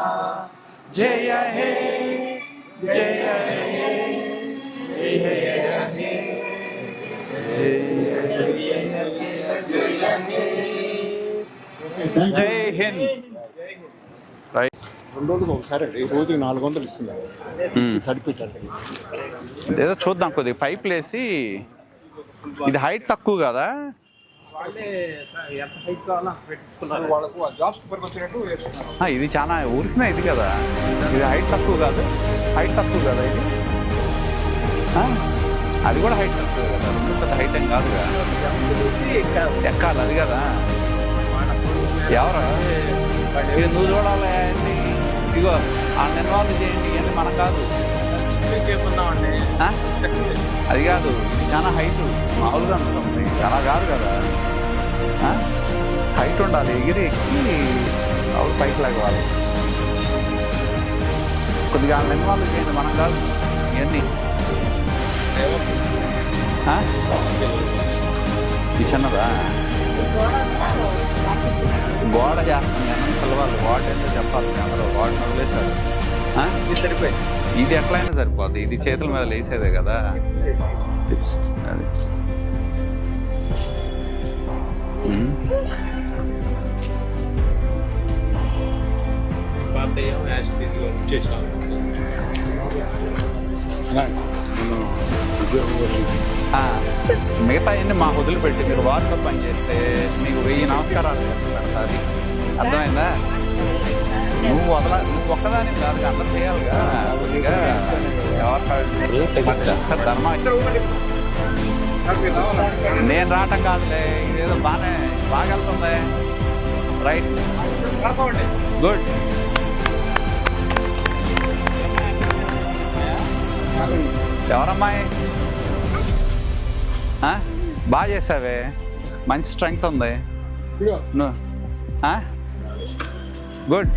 जय हे जय हे जय हे జై హింద్. రైట్. 2 రోజులకు ఒకసారి అండి, రోజుకి 400 ఇస్తున్నారు. తడిపెట్టాలి. ఏదో చూద్దాం కొద్దిగా పైప్ వేసి. ఇది హైట్ తక్కువ కదా, ఇది చాలా ఊరికినా ఇది కదా, ఇది హైట్ తక్కువ కాదు, హైట్ తక్కువ కదా ఇది. అది కూడా హైట్ తక్కువ కదా, రెండు పెద్ద హైట్ ఏం కాదు కదా, ఎక్కాలి అది కదా. ఎవరు ఇది నువ్వు చూడాలి, ఇగో ఆ ఇన్వాల్వ్ చేయండి, ఇవన్నీ మనం కాదు. అది కాదు, ఇది చాలా హైట్, మామూలుగా ఉంటుంది అలా కాదు కదా. హైట్ ఉండాలి, ఎగిరి ఎక్కి అవును పైకి లాగవాలి. కొద్దిగా వాళ్ళని ఇన్వాల్వ్ చేయండి, మనం కాదు ఇవన్నీ. ఈ చిన్నదా గోడ చేస్తాం కానీ పిల్లవాళ్ళు వాడు ఏంటో చెప్పాలి, అందరూ వాడిని వదిలేశారు. ఇది ఎట్లయినా సరిపోద్ది, ఇది చేతుల మీద లేసేదే కదా టిప్స్. అది మిగతా అన్ని మా వదిలిపెట్టి మీరు వార్డులో పని చేస్తే మీకు 1000 నమస్కారాలు పెడతా. అది అర్థమైందా? నువ్వు ఒక్కదానికి కాదు, అందరూ చేయాలిగా కొద్దిగా. ఎవరు ధర్మ నేను రావటం కాదులే, ఇదేదో బాగా వెళ్తుంది. Right, good. ఎవరమ్మాయి బాగా చేసావే, మంచి స్ట్రెంగ్త్ ఉంది. గుడ్.